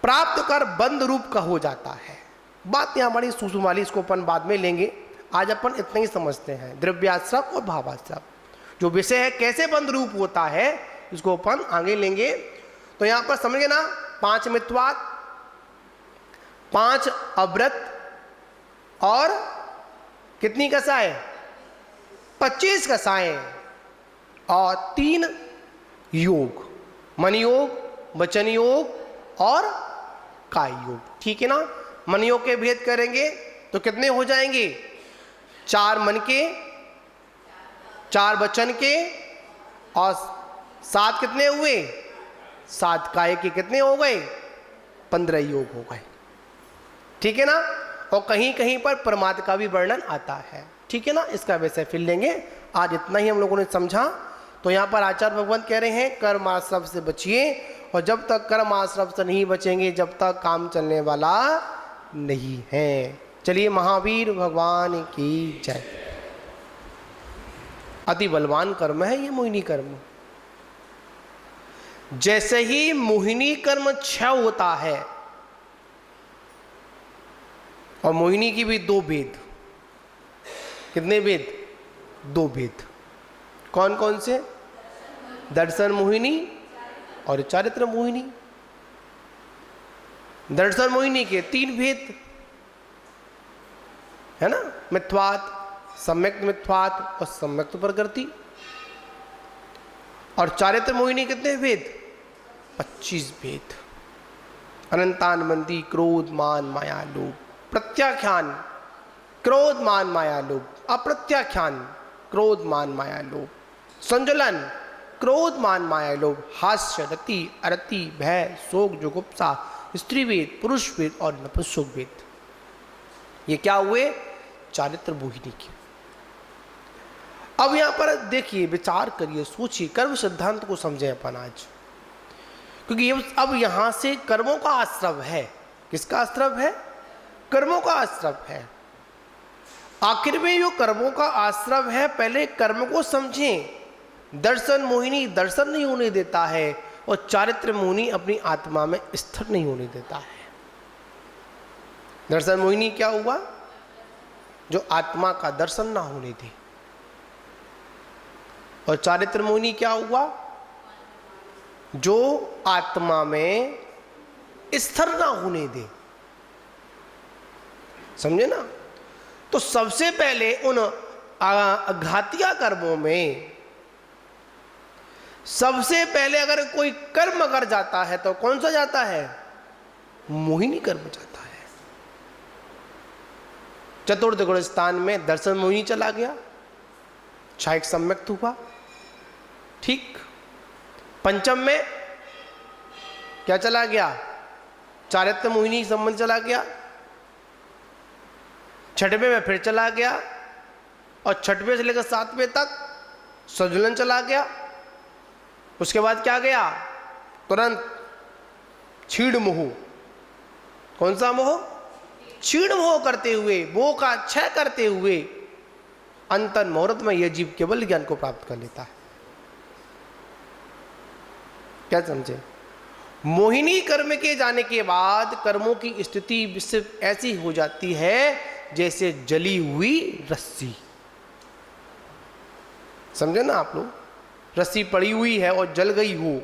प्राप्त कर बंध रूप का हो जाता है। बात यहां बड़ी सूक्ष्म वाली, इसको अपन बाद में लेंगे। आज अपन इतना ही समझते हैं, द्रव्याश्रव और भावाश्रव जो विषय है कैसे बंध रूप होता है, इसको अपन आगे लेंगे। तो यहां पर समझे ना, 5 मिथ्वाद, 5 अव्रत और कितनी कसाएं? 25 कसाएं और 3 योग, मन योग, वचन योग और काय योग। ठीक है ना? मन योग के भेद करेंगे तो कितने हो जाएंगे? 4 मन के, 4 वचन के और 7 कितने हुए? 7 काय के कितने हो गए? 15 योग हो गए। ठीक है ना? और कहीं कहीं पर परमात्मा का भी वर्णन आता है। ठीक है ना? इसका विषय फिर लेंगे। आज इतना ही हम लोगों ने समझा। तो यहाँ पर आचार्य भगवान कह रहे हैं कर्म आश्रव से बचिए, और जब तक कर्म आश्रव से नहीं बचेंगे जब तक काम चलने वाला नहीं है। चलिए, महावीर भगवान की जय। अति बलवान कर्म है ये मोहिनी कर्म। जैसे ही मोहिनी कर्म क्षय होता है, और मोहिनी की भी 2 भेद। कितने भेद? 2 भेद। कौन कौन से? दर्शन मोहिनी और चारित्र मोहिनी। दर्शन मोहिनी के 3 भेद है ना, मिथ्वात, सम्यक्त मिथ्वात और सम्यक्त प्रकृति। और चारित्र मोहिनी कितने भेद? 25 भेद। अनंतान मंदी क्रोध मान माया लोभ। प्रत्याख्यान क्रोध मान माया लोभ, अप्रत्याख्यान क्रोध मान माया लोभ, संजलन क्रोध मान माया लोभ, हास्य रति अरति भय शोक जुगुप्सा, स्त्री भेद, पुरुष भेद और नपुंसक भेद। ये क्या हुए? चारित्र मोहिनी की। अब यहां पर देखिए, विचार करिए, सोचिए, कर्म सिद्धांत को समझे अपन आज, क्योंकि ये अब यहां से कर्मों का आश्रव है। किसका आश्रव है? कर्मों का आश्रव है। आखिर में जो कर्मों का आश्रव है, पहले कर्म को समझें। दर्शन मोहिनी दर्शन नहीं होने देता है, और चारित्र मोहिनी अपनी आत्मा में स्थिर नहीं होने देता है। दर्शन मोहिनी क्या हुआ? जो आत्मा का दर्शन ना होने दे। और चारित्र मोहिनी क्या हुआ? जो आत्मा में स्थिर ना होने दे। समझे ना। तो सबसे पहले उन घातिया कर्मों में सबसे पहले अगर कोई कर्म अगर जाता है तो कौन सा जाता है? मोहिनी कर्म जाता है। चतुर्थ गुण स्थान में दर्शन मोहिनी चला गया, क्षायक सम्यक्त हुआ, ठीक। पंचम में क्या चला गया? चारित्र मोहिनी संबंध चला गया। छठवें में फिर चला गया, और छठवें से लेकर सातवें तक सजुलन चला गया। उसके बाद क्या गया? तुरंत छीड़ मोह। कौन सा मोह? छीड़ मोह करते हुए, मोह का क्षय करते हुए अंतन मुहूर्त में यह जीव केवल ज्ञान को प्राप्त कर लेता है। क्या समझे? मोहिनी कर्म के जाने के बाद कर्मों की स्थिति सिर्फ ऐसी हो जाती है जैसे जली हुई रस्सी। समझे ना आप लोग? रस्सी पड़ी हुई है और जल गई हो,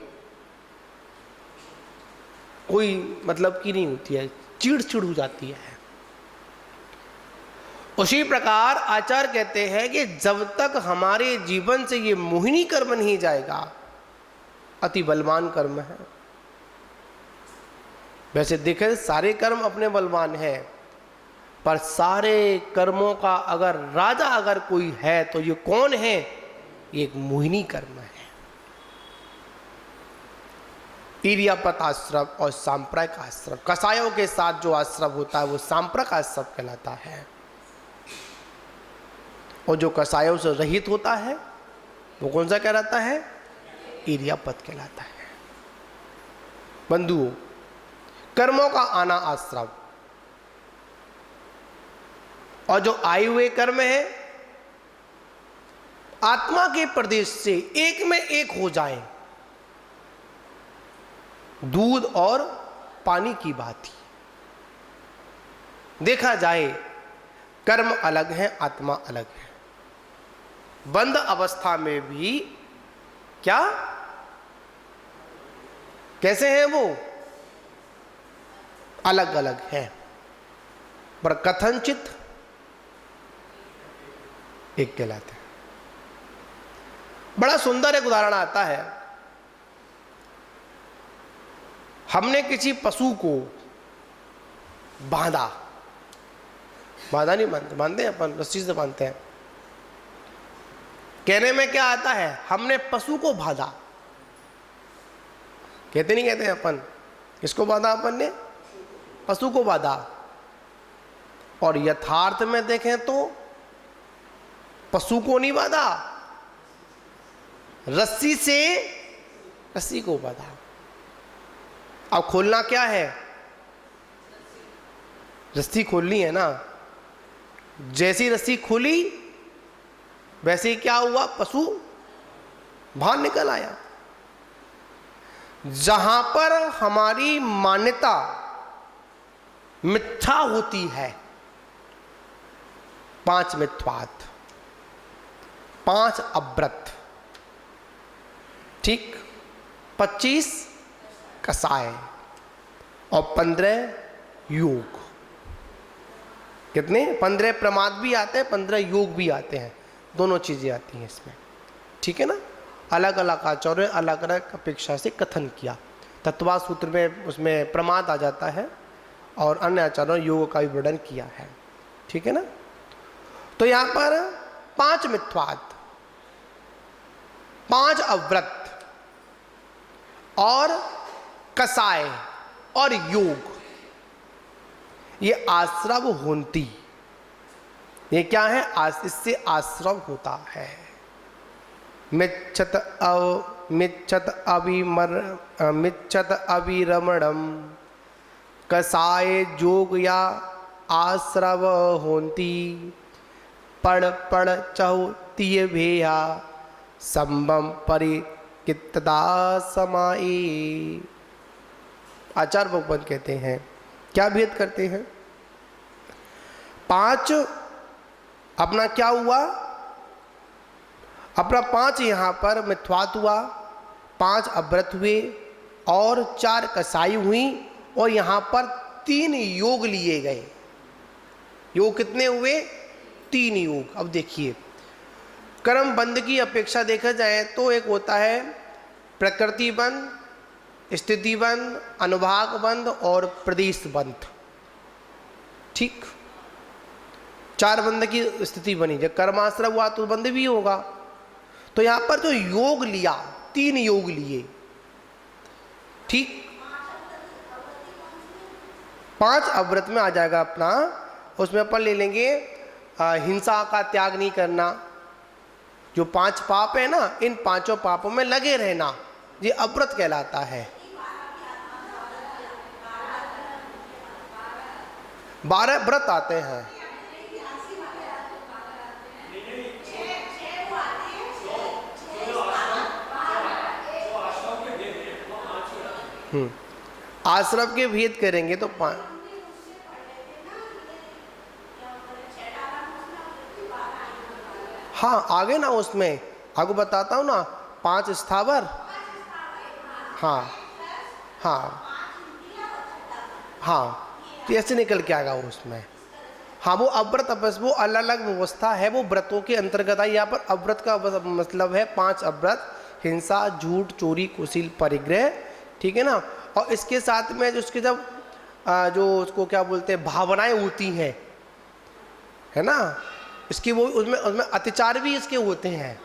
कोई मतलब की नहीं होती है, चिड़ चिड़ हो जाती है। उसी प्रकार आचार्य कहते हैं कि जब तक हमारे जीवन से ये मोहिनी कर्म नहीं जाएगा, अति बलवान कर्म है। वैसे देखें सारे कर्म अपने बलवान हैं, पर सारे कर्मों का अगर राजा अगर कोई है तो ये कौन है? ये एक मोहिनी कर्म है। इरियापत आश्रम और सांप्रदायिक आश्रम, कसायों के साथ जो आश्रम होता है वो सांप्रदायिक आश्रम कहलाता है, और जो कसायों से रहित होता है वो कौन सा कहलाता है? इरियापत कहलाता है। बंधुओं, कर्मों का आना आश्रम, और जो आए हुए कर्म है आत्मा के प्रदेश से एक में एक हो जाए, दूध और पानी की बात ही। देखा जाए कर्म अलग है, आत्मा अलग है। बंद अवस्था में भी क्या कैसे हैं वो? अलग अलग है, पर कथनचित एक कहलाते हैं। बड़ा सुंदर एक उदाहरण आता है। हमने किसी पशु को बांधा, बांधा नहीं बांधते, बांधते हैं अपन, रस्सी से बांधते हैं। कहने में क्या आता है? हमने पशु को बांधा। कहते नहीं कहते अपन? किसको बांधा अपन ने? पशु को बांधा। और यथार्थ में देखें तो पशु को नहीं बांधा, रस्सी से रस्सी को बांधा। अब खोलना क्या है? रस्सी खोलनी है ना। जैसी रस्सी खोली वैसे ही क्या हुआ? पशु बाहर निकल आया। जहां पर हमारी मान्यता मिथ्या होती है, 5 मिथ्यात्व, 5 अव्रत, ठीक, 25 कसाय और 15 योग। कितने? 15 प्रमाद भी आते हैं, 15 योग भी आते हैं, दोनों चीजें आती हैं इसमें, ठीक है ना। अलग अलग आचार्यों ने अलग अलग अपेक्षा से कथन किया। तत्वा सूत्र में उसमें प्रमाद आ जाता है, और अन्य आचार्यों ने योग का भी वर्णन किया है, ठीक है ना। तो यहां पर 5 मिथ्यात्व, 5 अव्रत और कसाय और योग, ये आश्रव होती, ये क्या है? इससे आश्रव होता है। मिच्छत अभिरमणम कसाय जोग या आश्रव होती, पड़ पड़ चौतीय भेया संबम परिकितदा समाई। आचार्य भगवत कहते हैं, क्या भेद करते हैं? 5 अपना क्या हुआ? अपना 5 यहां पर मिथ्यात्व हुआ, 5 अव्रत हुए और 4 कसाई हुई, और यहां पर 3 योग लिए गए। योग कितने हुए? 3 योग। अब देखिए, कर्म बंध की अपेक्षा देखा जाए तो एक होता है प्रकृति बंध, स्थिति बंध, अनुभाग बंध और प्रदेश बंध। ठीक, 4 बंध की स्थिति बनी। जब कर्माश्रय हुआ तो बंध भी होगा। तो यहां पर जो योग लिया, 3 योग लिए। ठीक, 5 अव्रत में आ जाएगा अपना। उसमें अपन ले लेंगे हिंसा का त्याग नहीं करना। जो 5 पाप है ना, इन 5 पापों में लगे रहना, ये अव्रत कहलाता है। 12 व्रत आते हैं। आश्रम के भेद करेंगे तो 5। हाँ, आगे ना उसमें आगे बताता हूँ ना, 5 स्थावर। हाँ हाँ हाँ, तो ऐसे निकल के आएगा उसमें। हाँ, वो अव्रत अपस वो अलग अलग व्यवस्था है, वो व्रतों के अंतर्गत है। यहाँ पर अव्रत का मतलब है 5 अव्रत: हिंसा, झूठ, चोरी, कुशील, परिग्रह। ठीक है ना। और इसके साथ में जो उसके जब जो उसको क्या बोलते हैं, भावनाएं होती हैं, है ना, इसकी वो उसमें अत्याचार भी इसके होते हैं।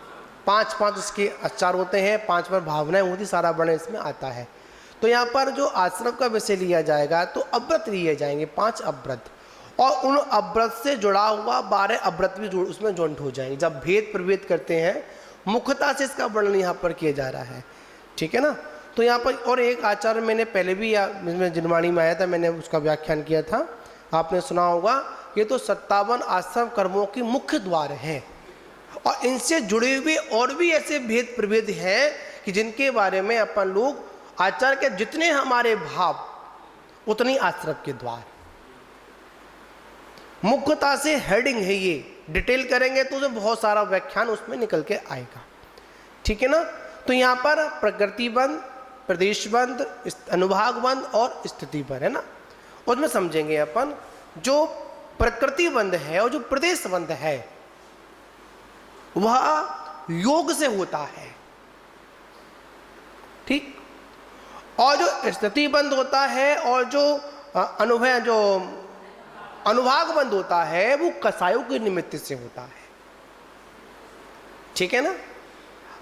5 इसके अत्याचार होते हैं, 5 पर भावनाएं होती, सारा वर्णन इसमें आता है। तो यहाँ पर जो आश्रम का विषय लिया जाएगा तो अव्रत लिए जाएंगे, 5 अव्रत, और उन अव्रत से जुड़ा हुआ 12 अव्रत भी उसमें जॉइंट हो जाएंगे। जब भेद प्रभेद करते हैं, मुख्यता से इसका वर्णन यहाँ पर किया जा रहा है। ठीक है ना। तो यहाँ पर और एक आचार्य मैंने पहले भी इसमें जिनवाणी में आया था, मैंने उसका व्याख्यान किया था, आपने सुना होगा। ये तो 57 आश्रम कर्मों की मुख्य द्वार हैं, और इनसे जुड़े हुए और भी ऐसे भेद प्रभेद हैं कि जिनके बारे में अपन लोग आचार्य के जितने हमारे भाव उतनी आश्रम के द्वार। मुख्यता से हेडिंग है ये, डिटेल करेंगे तो बहुत सारा व्याख्यान उसमें निकल के आएगा। ठीक है ना। तो यहाँ पर प्रकृति बंध, प्रदेश बंध, अनुभाग बंध और स्थिति बंध है ना। उसमें समझेंगे अपन जो प्रकृति बंध है और जो प्रदेश बंध है वह योग से होता है। ठीक। और जो स्थिति बंध होता है और जो अनुभाग बंध होता है वो कसायों के निमित्त से होता है। ठीक है ना।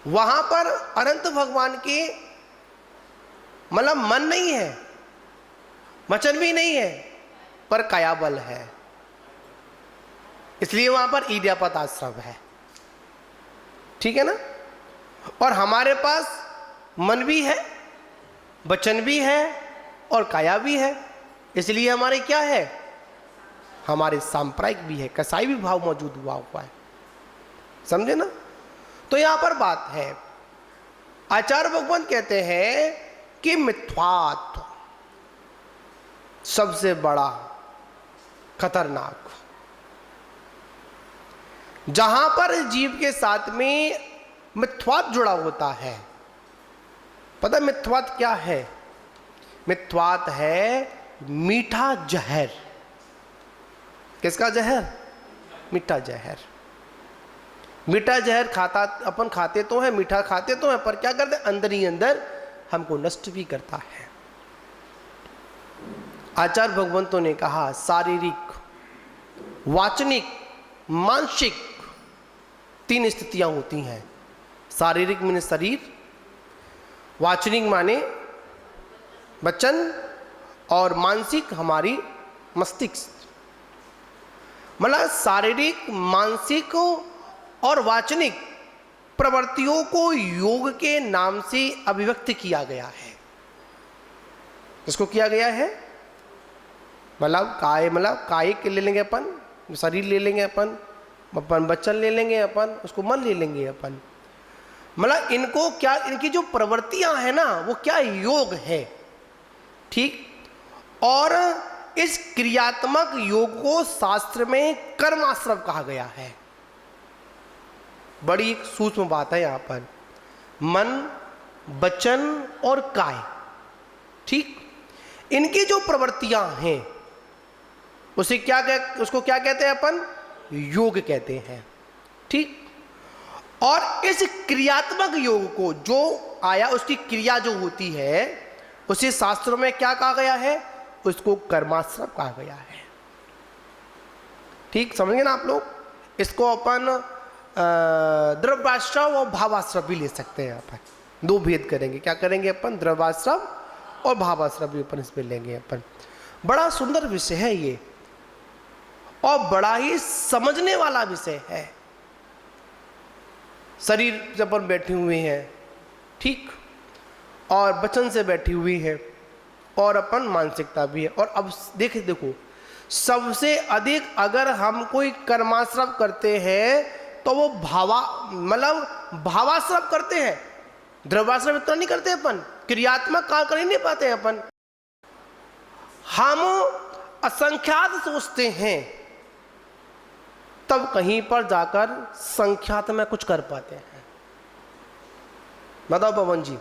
वहां पर अनंत भगवान के मतलब मन नहीं है, वचन भी नहीं है, पर कायाबल है, इसलिए वहां पर इडियापत आश्रम है। ठीक है ना। और हमारे पास मन भी है, वचन भी है और काया भी है, इसलिए हमारे क्या है, हमारे सांप्रदायिक भी है, कसाई भी भाव मौजूद हुआ है। समझे ना। तो यहां पर बात है, आचार्य भगवान कहते हैं कि मिथ्यात्व सबसे बड़ा खतरनाक, जहां पर जीव के साथ में मिथ्यात्व जुड़ा होता है। पता मिथ्यात्व क्या है? मिथ्यात्व है मीठा जहर। किसका जहर? मीठा जहर। मीठा जहर अपन खाते तो हैं, मीठा खाते तो हैं, पर क्या करते हैं, अंदर ही अंदर हमको नष्ट भी करता है। आचार्य भगवंतों ने कहा शारीरिक, वाचनिक, मानसिक 3 स्थितियां होती हैं। शारीरिक माने शरीर, वाचनिक माने वचन, और मानसिक हमारी मस्तिष्क। मतलब शारीरिक, मानसिक और वाचनिक प्रवृत्तियों को योग के नाम से अभिव्यक्त किया गया है। इसको किया गया है मतलब कायिक ले लेंगे अपन, शरीर ले लेंगे अपन वचन ले लेंगे अपन, उसको मन ले लेंगे अपन। मतलब इनको क्या, इनकी जो प्रवृत्तियां हैं ना वो क्या योग है। ठीक। और इस क्रियात्मक योग को शास्त्र में कर्माश्रम कहा गया है। बड़ी सूक्ष्म बात है यहां पर, मन, वचन और काय। ठीक। इनकी जो प्रवृत्तियां हैं उसको क्या कहते हैं अपन? योग कहते हैं। ठीक। और इस क्रियात्मक योग को जो आया, उसकी क्रिया जो होती है, उसे शास्त्रों में क्या कहा गया है? उसको कर्माश्रम कहा गया है। ठीक, समझेंगे ना आप लोग? इसको अपन द्रव्याश्रम और भावाश्रम भी ले सकते हैं। अपन दो भेद करेंगे। क्या करेंगे अपन? द्रव्याश्रम और भावाश्रम भी अपन इसमें लेंगे अपन। बड़ा सुंदर विषय है ये और बड़ा ही समझने वाला विषय है। शरीर से अपन बैठे हुए हैं, ठीक, और वचन से बैठी हुई है, और अपन मानसिकता भी है। और अब देखो, सबसे अधिक अगर हम कोई कर्माश्रम करते हैं तो वो भावाश्रम करते हैं। द्रव्याश्रम इतना नहीं करते अपन, क्रियात्मक कार्य कर ही नहीं पाते हैं अपन। हम असंख्यात सोचते हैं, तब कहीं पर जाकर संख्यात में कुछ कर पाते हैं। बताओ पवन जी,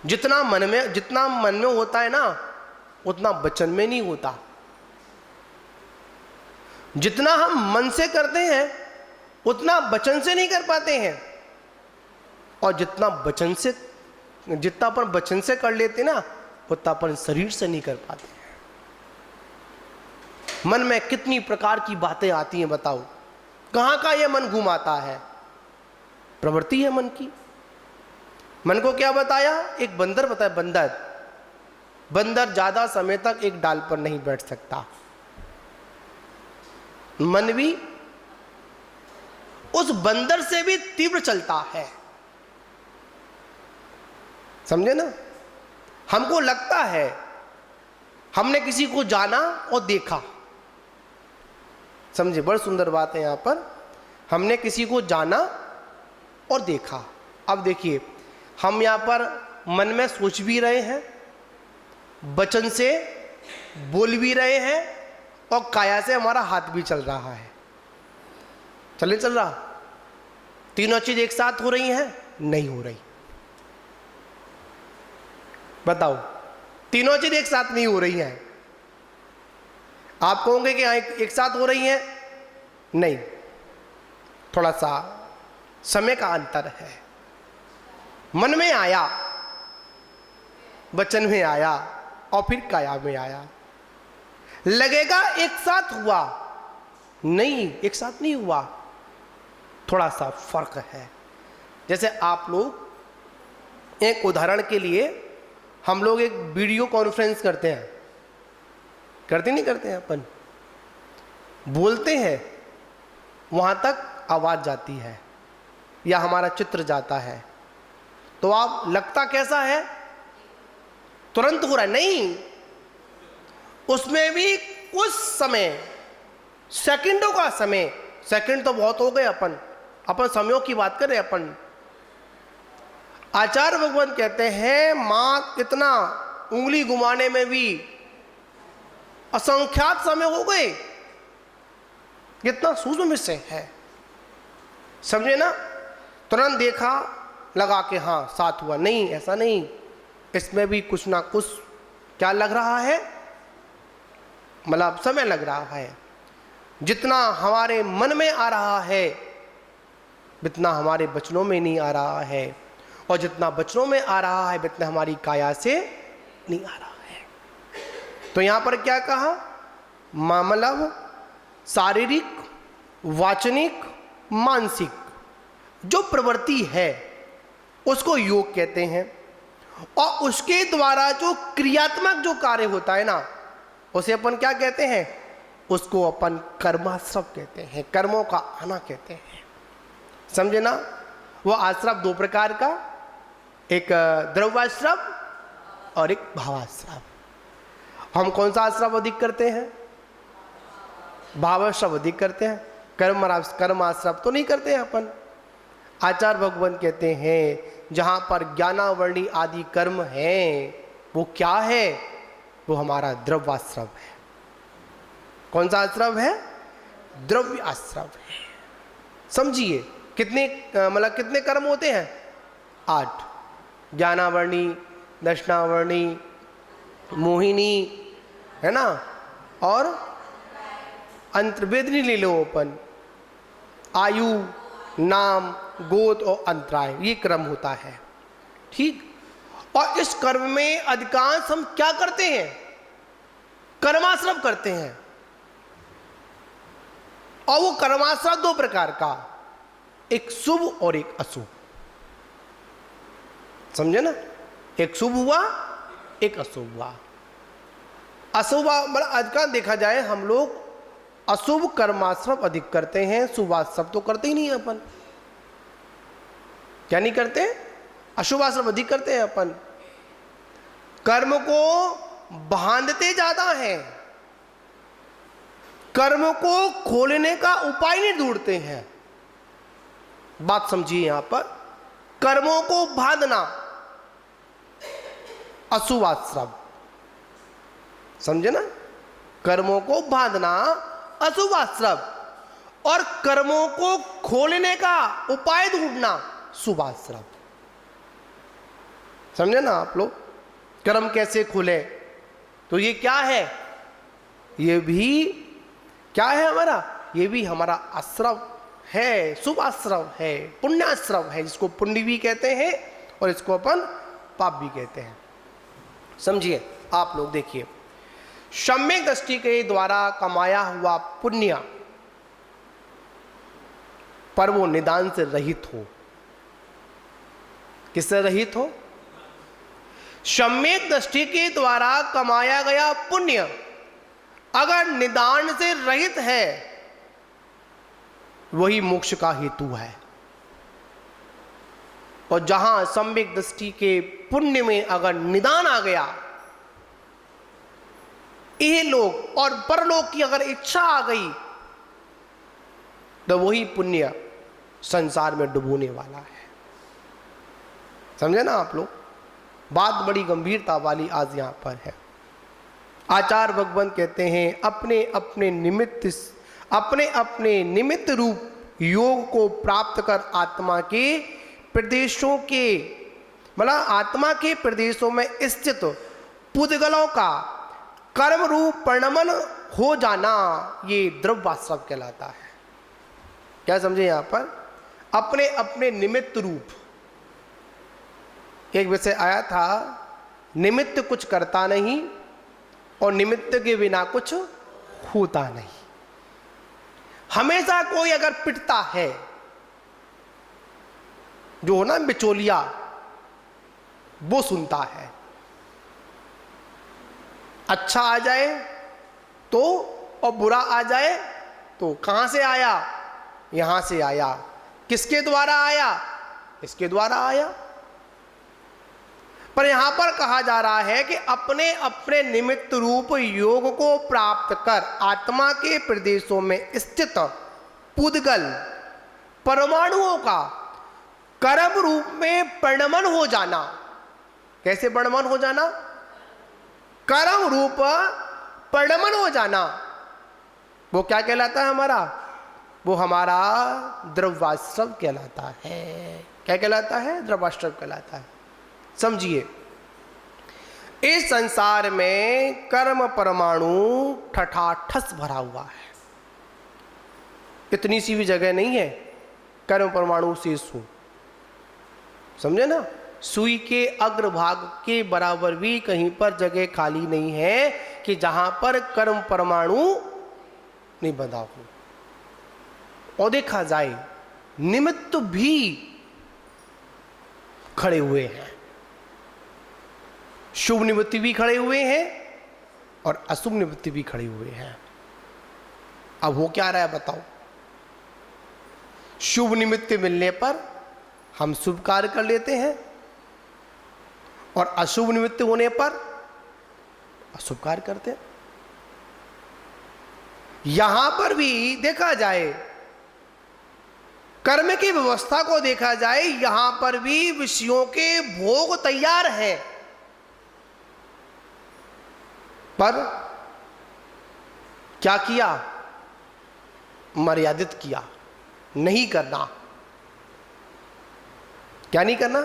जितना मन में होता है ना, उतना वचन में नहीं होता। जितना हम मन से करते हैं उतना वचन से नहीं कर पाते हैं, और जितना अपन वचन से कर लेते ना, उतना अपन शरीर से नहीं कर पाते हैं। मन में कितनी प्रकार की बातें आती हैं, बताओ कहां का ये मन घुमाता है? प्रवृत्ति है मन की। मन को क्या बताया? एक बंदर बताया। बंदर ज्यादा समय तक एक डाल पर नहीं बैठ सकता। मन भी उस बंदर से भी तीव्र चलता है। समझे ना? हमको लगता है हमने किसी को जाना और देखा। समझे? बड़ी सुंदर बात है यहां पर। हमने किसी को जाना और देखा। अब देखिए, हम यहां पर मन में सोच भी रहे हैं, वचन से बोल भी रहे हैं, और काया से हमारा हाथ भी चल रहा है। चल रहा? तीनों चीज एक साथ हो रही हैं? नहीं हो रही। बताओ, तीनों चीज एक साथ नहीं हो रही हैं। आप कहोगे कि एक साथ हो रही हैं? नहीं, थोड़ा सा समय का अंतर है। मन में आया, वचन में आया, और फिर काया में आया। लगेगा एक साथ हुआ, नहीं, एक साथ नहीं हुआ, थोड़ा सा फर्क है। जैसे आप लोग, एक उदाहरण के लिए, हम लोग एक वीडियो कॉन्फ्रेंस करते हैं, नहीं करते हैं? अपन बोलते हैं, वहां तक आवाज जाती है या हमारा चित्र जाता है, तो आप लगता कैसा है? तुरंत हो रहा है? नहीं, उसमें भी कुछ समय, सेकंडों का समय। सेकंड तो बहुत हो गए। अपन समयों की बात करें अपन। आचार्य भगवान कहते हैं, मां इतना उंगली घुमाने में भी असंख्यात समय हो गए। कितना सूक्ष्म विषय है, समझे ना? तुरंत देखा, लगा के हाँ साथ हुआ। नहीं, ऐसा नहीं। इसमें भी कुछ ना कुछ क्या लग रहा है? मतलब समय लग रहा है। जितना हमारे मन में आ रहा है, उतना हमारे वचनों में नहीं आ रहा है, और जितना वचनों में आ रहा है, उतना हमारी काया से नहीं आ रहा है। तो यहां पर क्या कहा? मतलब शारीरिक, वाचनिक, मानसिक जो प्रवृत्ति है उसको योग कहते हैं, और उसके द्वारा जो क्रियात्मक जो कार्य होता है ना, उसे अपन क्या कहते हैं? उसको अपन कर्माश्रम कहते हैं, कर्मों का आना कहते हैं। समझे ना? वो आश्रम दो प्रकार का, एक द्रव्याश्रम और एक भावाश्रम। हम कौन सा आश्रम अधिक करते हैं? भावाश्रम अधिक करते हैं। कर्माश्रम तो नहीं करते हैं अपन। आचार्य भगवान कहते हैं, जहां पर ज्ञानावरणी आदि कर्म हैं, वो क्या है? वो हमारा द्रव्याश्रम है। कौन सा आश्रम है? द्रव्य आश्रम है। समझिए, कितने मतलब कितने कर्म होते हैं? 8। ज्ञानावरणी, दर्शनावरणी, मोहिनी, है ना, और अंतर्वेदनी ले लो अपन, आयु, नाम, गोत्र और अंतराय, ये क्रम होता है। ठीक, और इस कर्म में अधिकांश हम क्या करते हैं? कर्माश्रम करते हैं। और वो कर्माश्रम दो प्रकार का, एक शुभ और एक अशुभ, समझे ना? एक शुभ हुआ, एक अशुभ हुआ। अशुभ मतलब अधिकांश देखा जाए हम लोग अशुभ कर्माश्रम अधिक करते हैं, शुभाश्रम तो करते ही नहीं है अपन। क्या नहीं करते? अशुभाश्रम अधिक करते हैं अपन। कर्म को बांधते ज्यादा है, कर्म को खोलने का उपाय नहीं ढूंढते हैं। बात समझिए यहां पर, कर्मों को बांधना अशुभाश्रम, समझे ना? कर्मों को बांधना अशुभाश्रम, और कर्मों को खोलने का उपाय ढूंढना शुभाश्रम। समझे ना आप लोग? कर्म कैसे खुले? तो ये क्या है? ये भी क्या है हमारा? ये भी हमारा आश्रम है, शुभाश्रम है, पुण्याश्रम है, जिसको पुण्य भी कहते हैं और इसको अपन पाप भी कहते हैं। समझिए आप लोग, देखिए, सम्यक दृष्टि के द्वारा कमाया हुआ पुण्य पर वो निदान से रहित हो। किससे रहित हो? सम्यक दृष्टि के द्वारा कमाया गया पुण्य अगर निदान से रहित है, वही मोक्ष का हेतु है। और जहां सम्यक दृष्टि के पुण्य में अगर निदान आ गया, ये लोग और परलोक की अगर इच्छा आ गई, तो वही पुण्य संसार में डुबोने वाला है। समझे ना आप लोग? बात बड़ी गंभीरता वाली आज यहां पर है। आचार्य भगवंत कहते हैं, अपने अपने निमित्त रूप योग को प्राप्त कर आत्मा के प्रदेशों के, मतलब आत्मा के प्रदेशों में स्थित पुद्गलों का कर्म रूप परिणमन हो जाना, ये द्रव्याश्रम कहलाता है। क्या समझे यहां पर? अपने अपने निमित्त रूप, एक विषय आया था, निमित्त कुछ करता नहीं और निमित्त के बिना कुछ होता नहीं। हमेशा कोई अगर पिटता है, जो हो ना बिचौलिया, वो सुनता है। अच्छा आ जाए तो, और बुरा आ जाए तो कहां से आया? यहां से आया। किसके द्वारा आया? इसके द्वारा आया। पर यहां पर कहा जा रहा है कि अपने अपने निमित्त रूप योग को प्राप्त कर आत्मा के प्रदेशों में स्थित पुद्गल परमाणुओं का कर्म रूप में परिणमन हो जाना। कैसे परिणमन हो जाना? कर्म रूप परिणमन हो जाना। वो क्या कहलाता है हमारा? वो हमारा द्रव्याश्रम कहलाता है। क्या कहलाता है? द्रव्याश्रम कहलाता है। समझिए, इस संसार में कर्म परमाणु ठठाठस भरा हुआ है। इतनी सी भी जगह नहीं है कर्म परमाणु शेष हो। समझे ना? सुई के अग्रभाग के बराबर भी कहीं पर जगह खाली नहीं है कि जहां पर कर्म परमाणु नहीं बंधा हो। और देखा जाए, निमित्त भी खड़े हुए हैं, शुभ निमित्त भी खड़े हुए हैं और अशुभ निमित्त भी खड़े हुए हैं। अब हो क्या रहा है बताओ? शुभ निमित्त मिलने पर हम शुभ कार्य कर लेते हैं और अशुभ निमित्त होने पर अशुभ कार्य करते हैं। यहां पर भी देखा जाए, कर्म की व्यवस्था को देखा जाए, यहां पर भी विषयों के भोग तैयार हैं, पर क्या किया? मर्यादित किया। नहीं करना। क्या नहीं करना?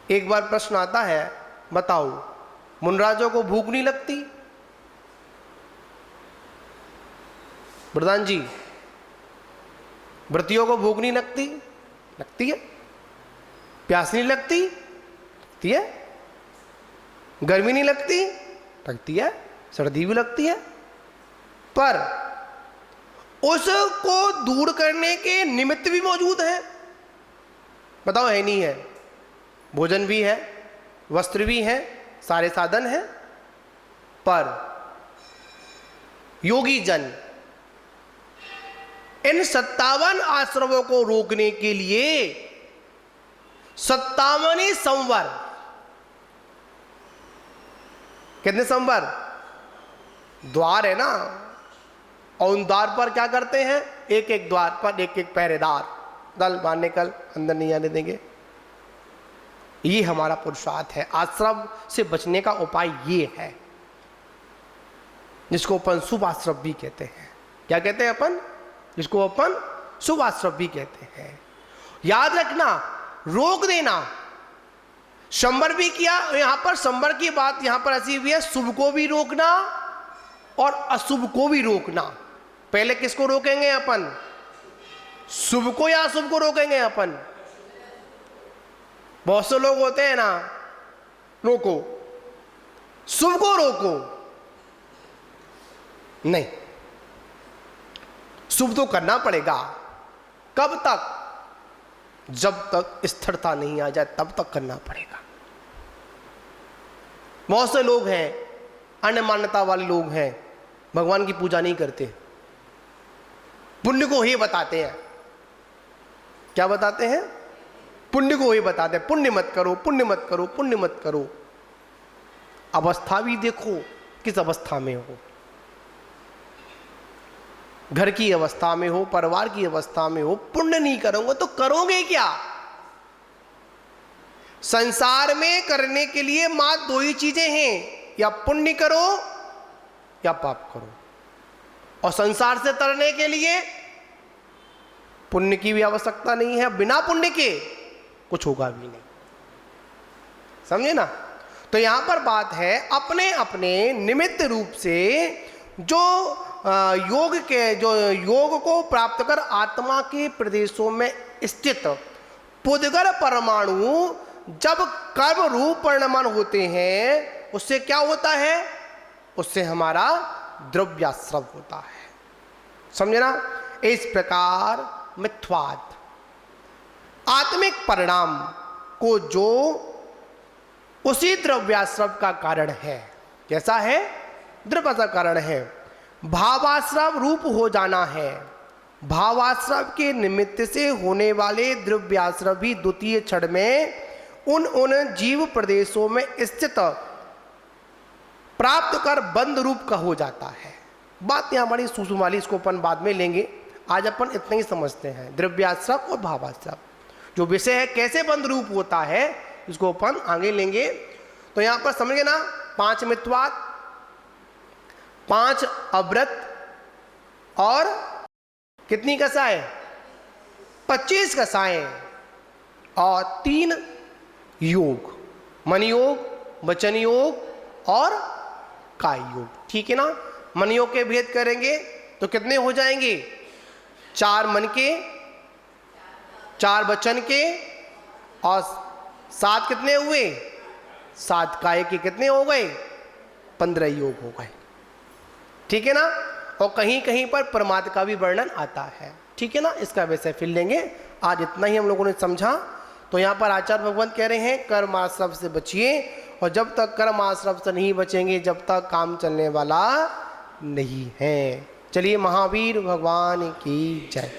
एक बार प्रश्न आता है, बताओ मुनराजों को भूख नहीं लगती? प्रधान जी, व्रतियों को भूख नहीं लगती? लगती है। प्यास नहीं लगती? लगती है। गर्मी नहीं लगती? लगती है। सर्दी भी लगती है। पर उसको दूर करने के निमित्त भी मौजूद है। बताओ, है नहीं है? भोजन भी है, वस्त्र भी है, सारे साधन हैं। पर योगी जन इन 57 आश्रमों को रोकने के लिए 57 संवर, कितने संवर? द्वार है ना, और उन द्वार पर क्या करते हैं? एक एक द्वार पर एक एक पहरेदार, दल बाहर निकल, अंदर नहीं आने देंगे। ये हमारा पुरुषार्थ है। आश्रम से बचने का उपाय ये है, जिसको अपन शुभ आश्रम भी कहते हैं। क्या कहते हैं अपन? जिसको अपन शुभ आश्रम भी कहते हैं। याद रखना, रोक देना। संवर भी किया, यहां पर संवर की बात यहां पर ऐसी हुई है, शुभ को भी रोकना और अशुभ को भी रोकना। पहले किसको रोकेंगे अपन? शुभ को या अशुभ को रोकेंगे अपन? बहुत से लोग होते हैं ना, रोको, शुभ को रोको। नहीं, शुभ तो करना पड़ेगा। कब तक? जब तक स्थिरता नहीं आ जाए तब तक करना पड़ेगा। बहुत से लोग हैं, अन्य मान्यता वाले लोग हैं, भगवान की पूजा नहीं करते, पुण्य को ही बताते हैं। क्या बताते हैं? पुण्य को ही बताते हैं। पुण्य मत करो, पुण्य मत करो, पुण्य मत करो। अवस्था भी देखो किस अवस्था में हो। घर की अवस्था में हो, परिवार की अवस्था में हो, पुण्य नहीं करोगे तो करोगे क्या? संसार में करने के लिए मात्र दो ही चीजें हैं, या पुण्य करो या पाप करो। और संसार से तरने के लिए पुण्य की भी आवश्यकता नहीं है, बिना पुण्य के कुछ होगा भी नहीं। समझे ना? तो यहां पर बात है, अपने अपने निमित्त रूप से जो योग को प्राप्त कर आत्मा के प्रदेशों में स्थित पुद्गल परमाणु जब कर्म रूप परिणमन होते हैं, उससे क्या होता है? उससे हमारा द्रव्याश्रव होता है। समझे ना? इस प्रकार मिथ्वाद आत्मिक परिणाम को जो उसी द्रव्याश्रव का कारण है। कैसा है? द्रव्य का कारण है। भावाश्रव रूप हो जाना है। भावाश्रव के निमित्त से होने वाले द्रव्याश्रव भी द्वितीय क्षण में उन जीव प्रदेशों में स्थित प्राप्त कर बंद रूप का हो जाता है। बात यहां बड़ी सूक्ष्म वाली, इसको अपन बाद में लेंगे। आज अपन इतना ही समझते हैं, द्रव्याश्रव और भावाश्रव जो विषय है कैसे बंद रूप होता है, इसको अपन आगे लेंगे। तो यहां पर समझिए ना, 5 मिथ्वाद, 5 अव्रत और कितनी कसाएं? 25 कसाएं और 3 योग, मन योग, वचन योग और काय योग। ठीक है ना? मन योग के भेद करेंगे तो कितने हो जाएंगे? 4 मन के, 4 वचन के और 7 कितने हुए? 7 काय के कितने हो गए? 15 योग हो गए। ठीक है ना? और कहीं कहीं पर परमात्मा का भी वर्णन आता है। ठीक है ना? इसका वैसे फिर लेंगे। आज इतना ही हम लोगों ने समझा। तो यहाँ पर आचार्य भगवान कह रहे हैं कर्म आश्रव से बचिए, और जब तक कर्म आश्रव से नहीं बचेंगे जब तक काम चलने वाला नहीं है। चलिए, महावीर भगवान की जय।